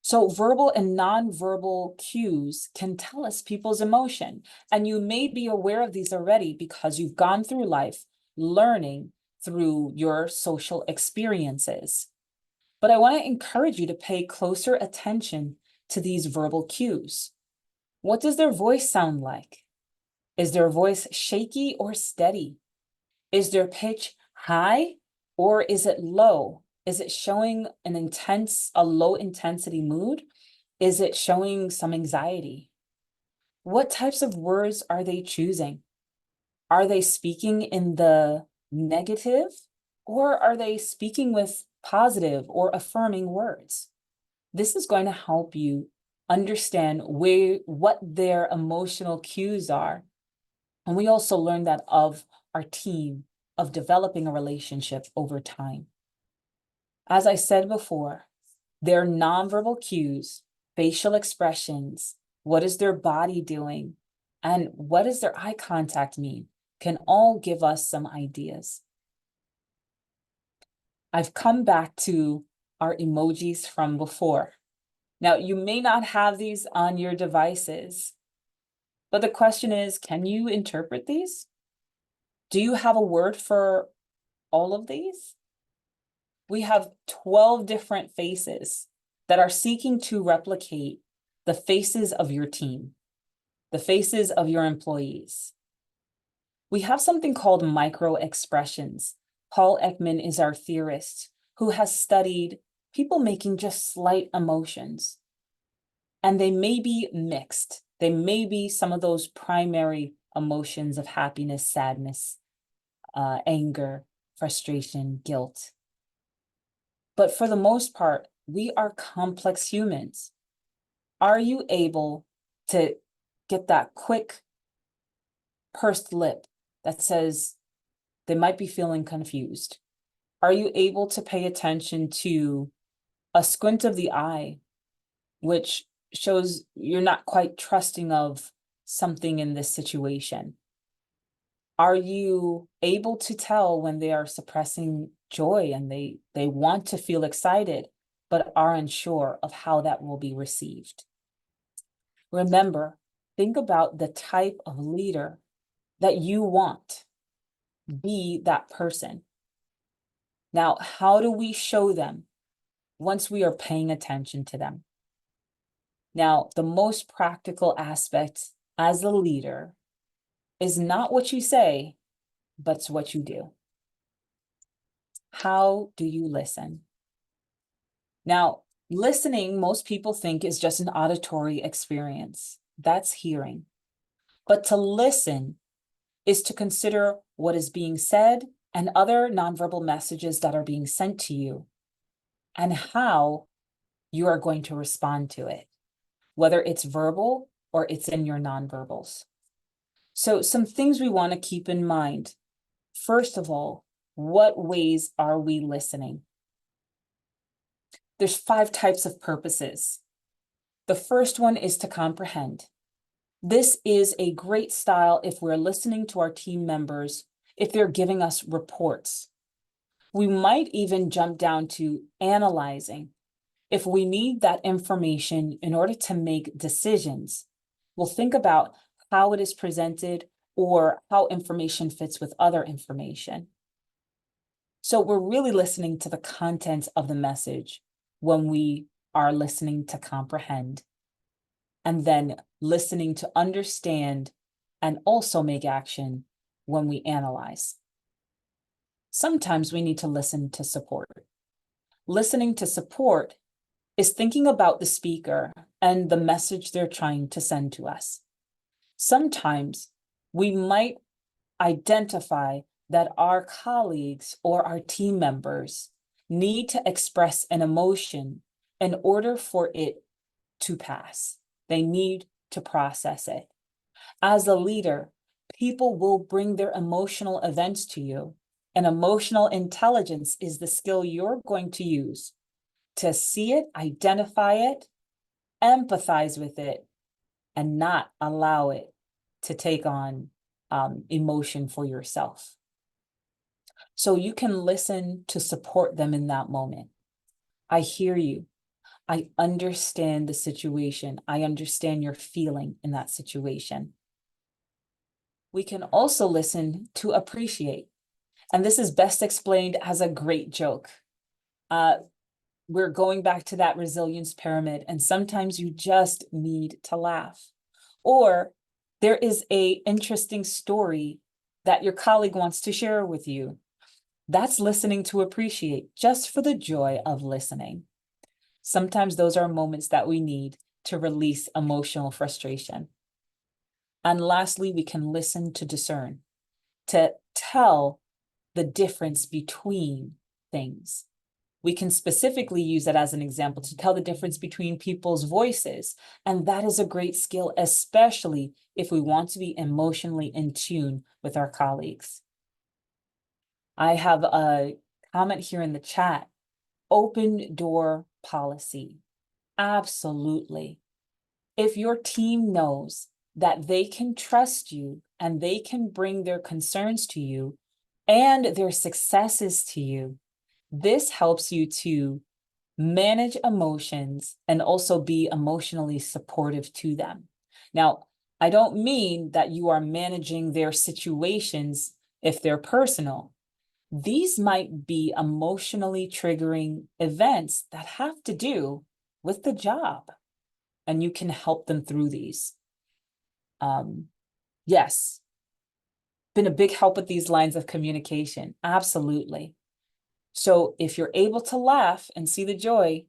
So verbal and nonverbal cues can tell us people's emotion. And you may be aware of these already because you've gone through life learning through your social experiences. But I want to encourage you to pay closer attention to these verbal cues. What does their voice sound like? Is their voice shaky or steady? Is their pitch high or is it low? Is it showing a low intensity mood? Is it showing some anxiety? What types of words are they choosing? Are they speaking in the negative or are they speaking with positive or affirming words? This is going to help you understand what their emotional cues are. And we also learn that of our team, of developing a relationship over time. As I said before, their nonverbal cues, facial expressions, what is their body doing, and what does their eye contact mean, can all give us some ideas. I've come back to our emojis from before. Now, you may not have these on your devices, but the question is, can you interpret these? Do you have a word for all of these? We have 12 different faces that are seeking to replicate the faces of your team, the faces of your employees. We have something called micro expressions. Paul Ekman is our theorist who has studied people making just slight emotions. And they may be mixed. They may be some of those primary emotions of happiness, sadness, anger, frustration, guilt. But for the most part, we are complex humans. Are you able to get that quick pursed lip that says they might be feeling confused? Are you able to pay attention to a squint of the eye, which shows you're not quite trusting of something in this situation? Are you able to tell when they are suppressing joy and they want to feel excited, but are unsure of how that will be received? Remember, think about the type of leader that you want. Be that person. Now, how do we show them once we are paying attention to them? Now, the most practical aspect as a leader is not what you say, but it's what you do. How do you listen? Now, listening, most people think is just an auditory experience. That's hearing. But to listen is to consider what is being said and other nonverbal messages that are being sent to you and how you are going to respond to it, whether it's verbal or it's in your nonverbals. So some things we want to keep in mind. First of all, what ways are we listening? There's 5 types of purposes. The first one is to comprehend. This is a great style if we're listening to our team members, if they're giving us reports. We might even jump down to analyzing. If we need that information in order to make decisions, we'll think about how it is presented or how information fits with other information. So we're really listening to the content of the message when we are listening to comprehend, and then listening to understand and also make action when we analyze. Sometimes we need to listen to support. Listening to support is thinking about the speaker and the message they're trying to send to us. Sometimes we might identify that our colleagues or our team members need to express an emotion in order for it to pass. They need to process it. As a leader, people will bring their emotional events to you, and emotional intelligence is the skill you're going to use to see it, identify it, empathize with it, and not allow it to take on emotion for yourself. So you can listen to support them in that moment. I hear you. I understand the situation. I understand your feeling in that situation. We can also listen to appreciate. And this is best explained as a great joke. We're going back to that resilience pyramid, and sometimes you just need to laugh. Or there is an interesting story that your colleague wants to share with you. That's listening to appreciate, just for the joy of listening. Sometimes those are moments that we need to release emotional frustration. And lastly, we can listen to discern, to tell the difference between things. We can specifically use that as an example to tell the difference between people's voices. And that is a great skill, especially if we want to be emotionally in tune with our colleagues. I have a comment here in the chat. Open door policy. Absolutely. If your team knows that they can trust you and they can bring their concerns to you and their successes to you, this helps you to manage emotions, and also be emotionally supportive to them. Now, I don't mean that you are managing their situations if they're personal. These might be emotionally triggering events that have to do with the job, and you can help them through these. Yes, been a big help with these lines of communication. Absolutely. So if you're able to laugh and see the joy,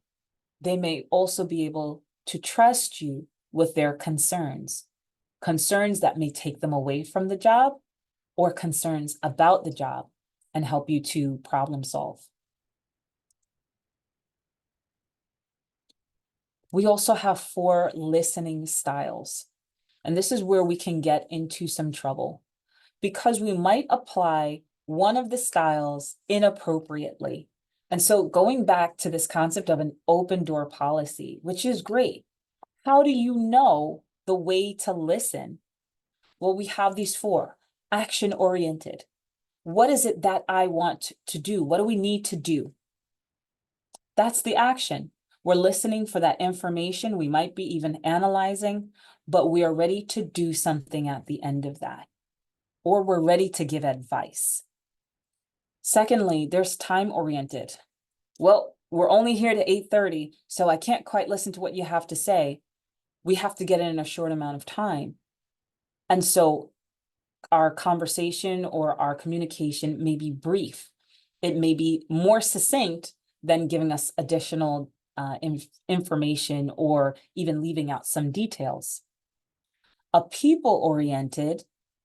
they may also be able to trust you with their concerns, concerns that may take them away from the job or concerns about the job and help you to problem solve. We also have 4 listening styles, and this is where we can get into some trouble because we might apply one of the styles inappropriately. And so going back to this concept of an open door policy, which is great. How do you know the way to listen? Well, we have these 4. Action oriented. What is it that I want to do? What do we need to do? That's the action. We're listening for that information. We might be even analyzing, but we are ready to do something at the end of that, or we're ready to give advice. Secondly, there's time oriented. Well, we're only here to 8:30, so I can't quite listen to what you have to say. We have to get in a short amount of time. And so our conversation or our communication may be brief. It may be more succinct than giving us additional information or even leaving out some details. A people-oriented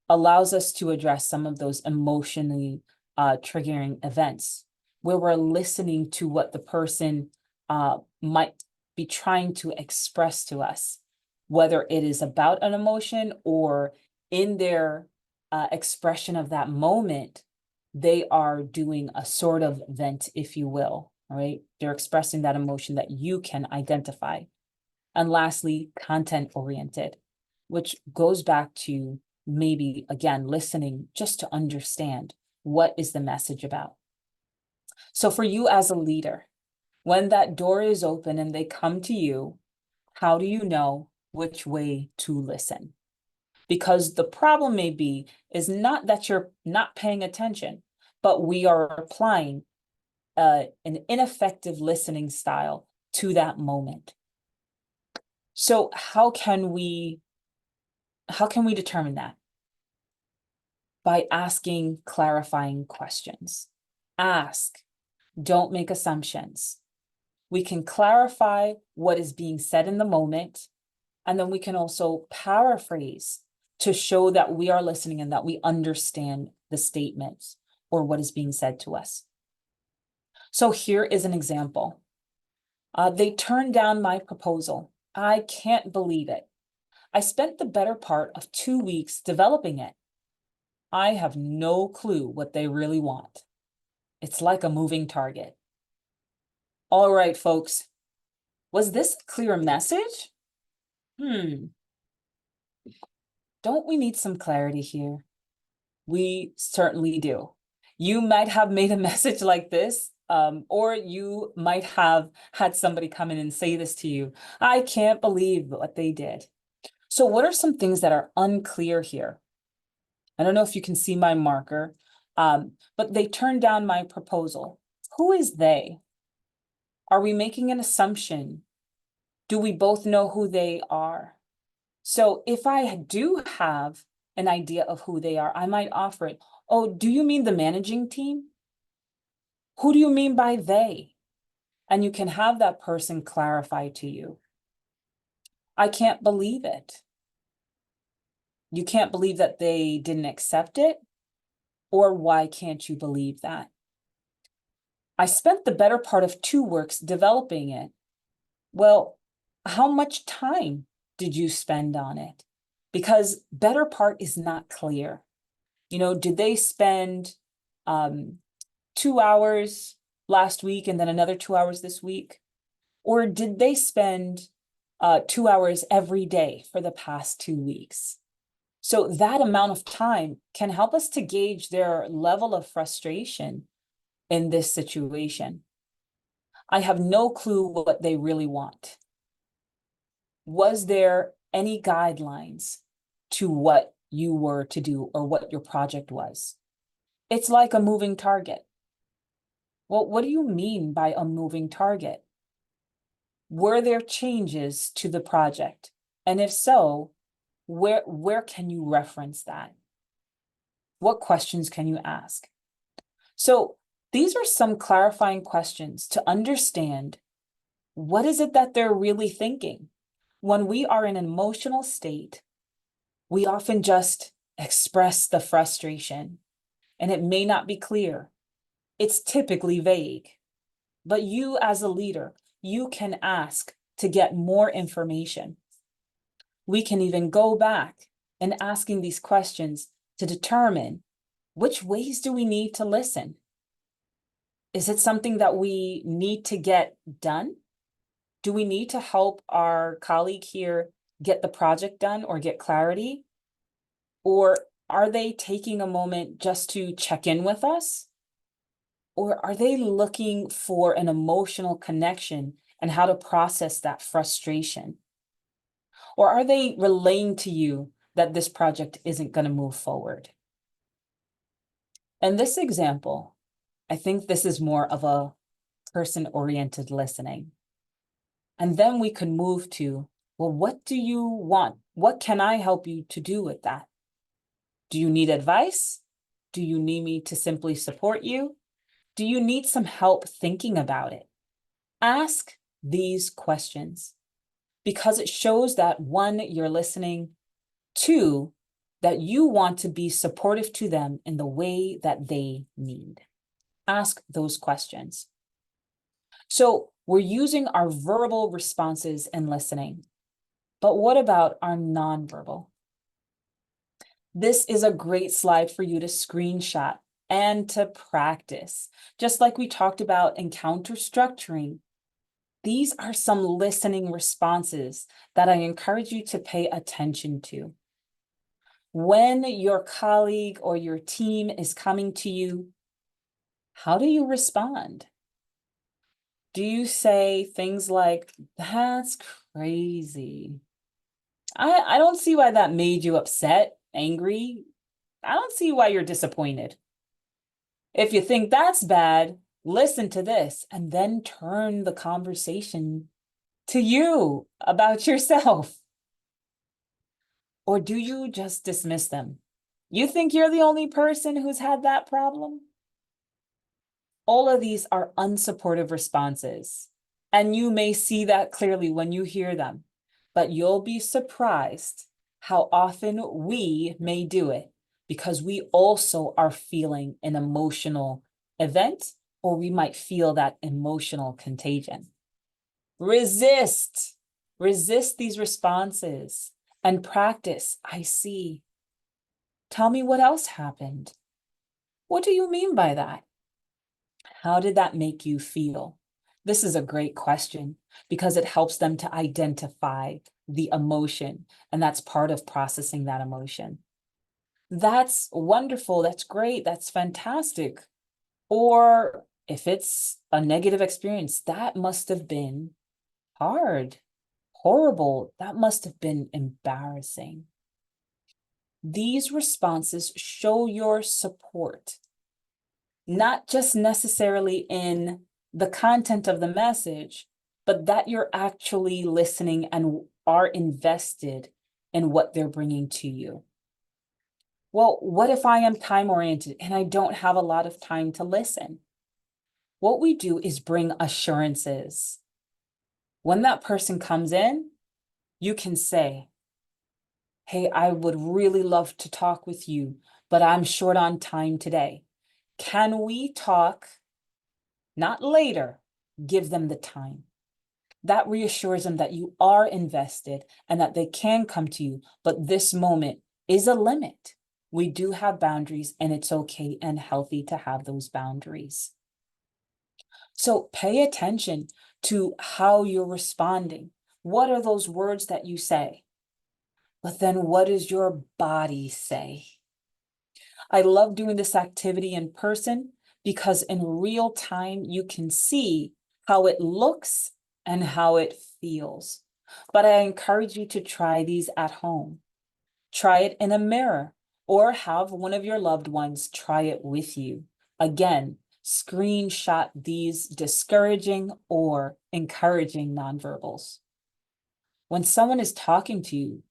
allows us to address some of those emotionally triggering events where we're listening to what the person might be trying to express to us, whether it is about an emotion or in their expression of that moment, they are doing a sort of vent, if you will, right? They're expressing that emotion that you can identify. And lastly, content oriented, which goes back to maybe, again, listening just to understand what is the message about. So for you as a leader, when that door is open and they come to you, how do you know which way to listen? Because the problem may be is not that you're not paying attention, but we are applying an ineffective listening style to that moment. So how can we determine that? By asking clarifying questions. Ask, don't make assumptions. We can clarify what is being said in the moment, and then we can also paraphrase to show that we are listening and that we understand the statements or what is being said to us. So here is an example. They turned down my proposal. I can't believe it. I spent the better part of 2 weeks developing it. I have no clue what they really want. It's like a moving target. All right, folks. Was this a clear message? Don't we need some clarity here? We certainly do. You might have made a message like this, or you might have had somebody come in and say this to you. I can't believe what they did. So what are some things that are unclear here? I don't know if you can see my marker, but they turned down my proposal. Who is they? Are we making an assumption? Do we both know who they are? So if I do have an idea of who they are, I might offer it. Oh, do you mean the managing team? Who do you mean by they? And you can have that person clarify to you. I can't believe it. You can't believe that they didn't accept it? Or why can't you believe that? I spent the better part of 2 weeks developing it. Well, how much time did you spend on it? Because better part is not clear. You know, did they spend 2 hours last week and then another 2 hours this week? Or did they spend 2 hours every day for the past 2 weeks? So that amount of time can help us to gauge their level of frustration in this situation. I have no clue what they really want. Was there any guidelines to what you were to do or what your project was? It's like a moving target. Well, what do you mean by a moving target? Were there changes to the project? And if so, where can you reference that? What questions can you ask? So these are some clarifying questions to understand what is it that they're really thinking. When we are in an emotional state, we often just express the frustration, and it may not be clear. It's typically vague. But you as a leader, you can ask to get more information. We can even go back and asking these questions to determine which ways do we need to listen? Is it something that we need to get done? Do we need to help our colleague here get the project done or get clarity? Or are they taking a moment just to check in with us? Or are they looking for an emotional connection and how to process that frustration? Or are they relaying to you that this project isn't going to move forward? In this example, I think this is more of a person-oriented listening. And then we can move to, well, what do you want? What can I help you to do with that? Do you need advice? Do you need me to simply support you? Do you need some help thinking about it? Ask these questions because it shows that one, you're listening, two, that you want to be supportive to them in the way that they need. Ask those questions. So we're using our verbal responses in listening, but what about our nonverbal? This is a great slide for you to screenshot and to practice. Just like we talked about encounter structuring, these are some listening responses that I encourage you to pay attention to. When your colleague or your team is coming to you, how do you respond? Do you say things like, that's crazy? I don't see why that made you upset, angry. I don't see why you're disappointed. If you think that's bad, listen to this and then turn the conversation to you about yourself. Or do you just dismiss them? You think you're the only person who's had that problem? All of these are unsupportive responses, and you may see that clearly when you hear them, but you'll be surprised how often we may do it because we also are feeling an emotional event, or we might feel that emotional contagion. Resist these responses and practice. I see. Tell me what else happened. What do you mean by that? How did that make you feel? This is a great question because it helps them to identify the emotion, and that's part of processing that emotion. That's wonderful. That's great. That's fantastic. Or if it's a negative experience, that must have been hard, horrible. That must have been embarrassing. These responses show your support, not just necessarily in the content of the message, but that you're actually listening and are invested in what they're bringing to you. Well, what if I am time-oriented and I don't have a lot of time to listen? What we do is bring assurances. When that person comes in, you can say, hey, I would really love to talk with you, but I'm short on time today. Can we talk? Not later. Give them the time. That reassures them that you are invested and that they can come to you, but this moment is a limit. We do have boundaries, and it's okay and healthy to have those boundaries. So pay attention to how you're responding. What are those words that you say? But then what does your body say? I love doing this activity in person because in real time, you can see how it looks, and how it feels. But I encourage you to try these at home. Try it in a mirror or have one of your loved ones try it with you. Again, screenshot these discouraging or encouraging nonverbals. When someone is talking to you,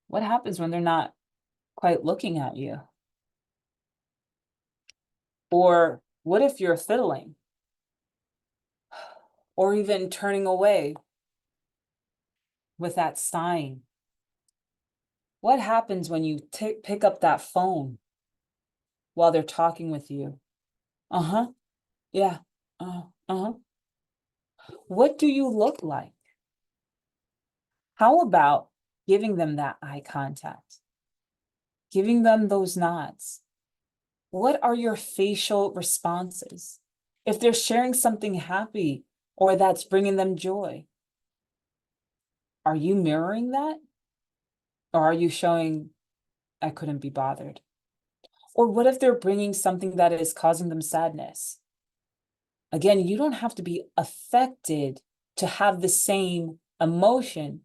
what happens when they're not quite looking at you? Or what if you're fiddling? Or even turning away with that sign? What happens when you pick up that phone while they're talking with you? Uh-huh. Yeah. Uh-huh. What do you look like? How about giving them that eye contact? Giving them those nods? What are your facial responses? If they're sharing something happy or that's bringing them joy, are you mirroring that? Or are you showing, I couldn't be bothered? Or what if they're bringing something that is causing them sadness? Again, you don't have to be affected to have the same emotion,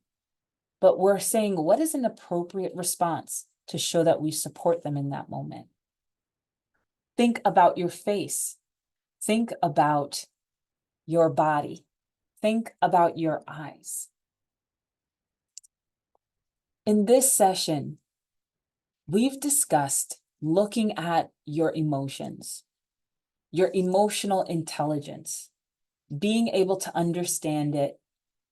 but we're saying what is an appropriate response to show that we support them in that moment. Think about your face. Think about your body. Think about your eyes. In this session, we've discussed looking at your emotions, your emotional intelligence, being able to understand it,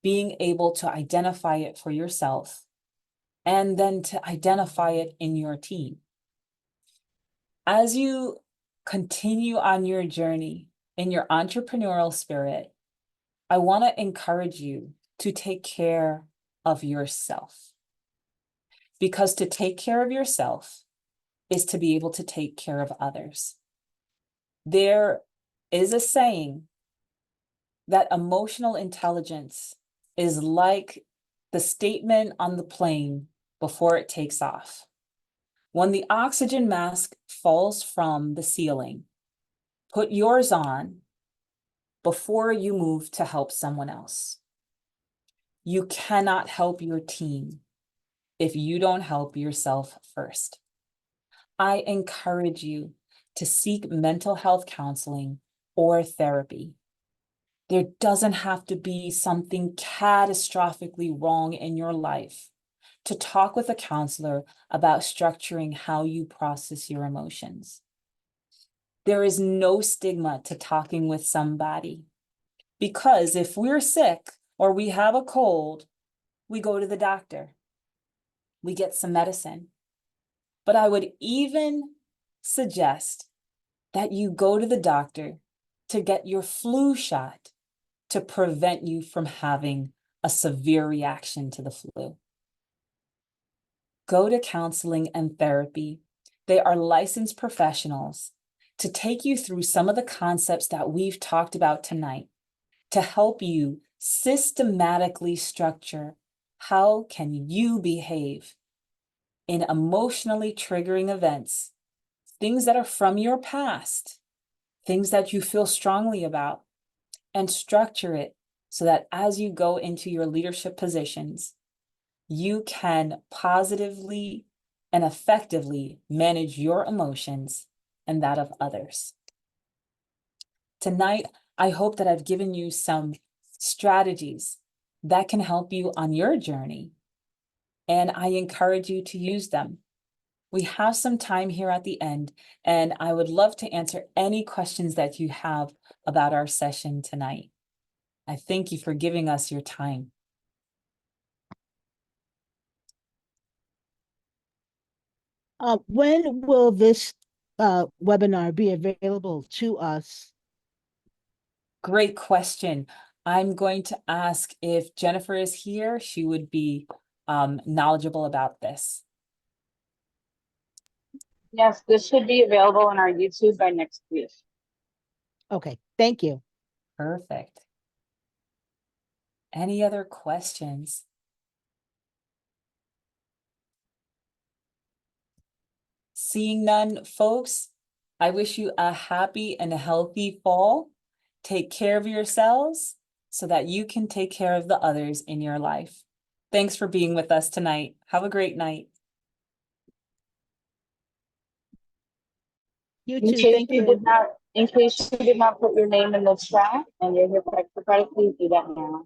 being able to identify it for yourself, and then to identify it in your team. As you continue on your journey in your entrepreneurial spirit, I want to encourage you to take care of yourself. Because to take care of yourself is to be able to take care of others. There is a saying that emotional intelligence is like the statement on the plane before it takes off. When the oxygen mask falls from the ceiling, put yours on before you move to help someone else. You cannot help your team if you don't help yourself first. I encourage you to seek mental health counseling or therapy. There doesn't have to be something catastrophically wrong in your life to talk with a counselor about structuring how you process your emotions. There is no stigma to talking with somebody, because if we're sick or we have a cold, we go to the doctor, we get some medicine. But I would even suggest that you go to the doctor to get your flu shot to prevent you from having a severe reaction to the flu. Go to counseling and therapy. They are licensed professionals to take you through some of the concepts that we've talked about tonight to help you systematically structure how can you behave in emotionally triggering events, things that are from your past, things that you feel strongly about, and structure it so that as you go into your leadership positions, you can positively and effectively manage your emotions and that of others. Tonight, I hope that I've given you some strategies that can help you on your journey, and I encourage you to use them. We have some time here at the end, and I would love to answer any questions that you have about our session tonight. I thank you for giving us your time. When will this webinar be available to us? Great question. I'm going to ask if Jennifer is here. She would be knowledgeable about this. Yes, this should be available on our YouTube by next week. Okay, thank you. Perfect. Any other questions? Seeing none, folks, I wish you a happy and a healthy fall. take care of yourselves so that you can take care of the others in your life. Thanks for being with us tonight. Have a great night. You In too, case thank you you. did not, in case you did not put your name in the chat and you're here for extra credit, please do that now.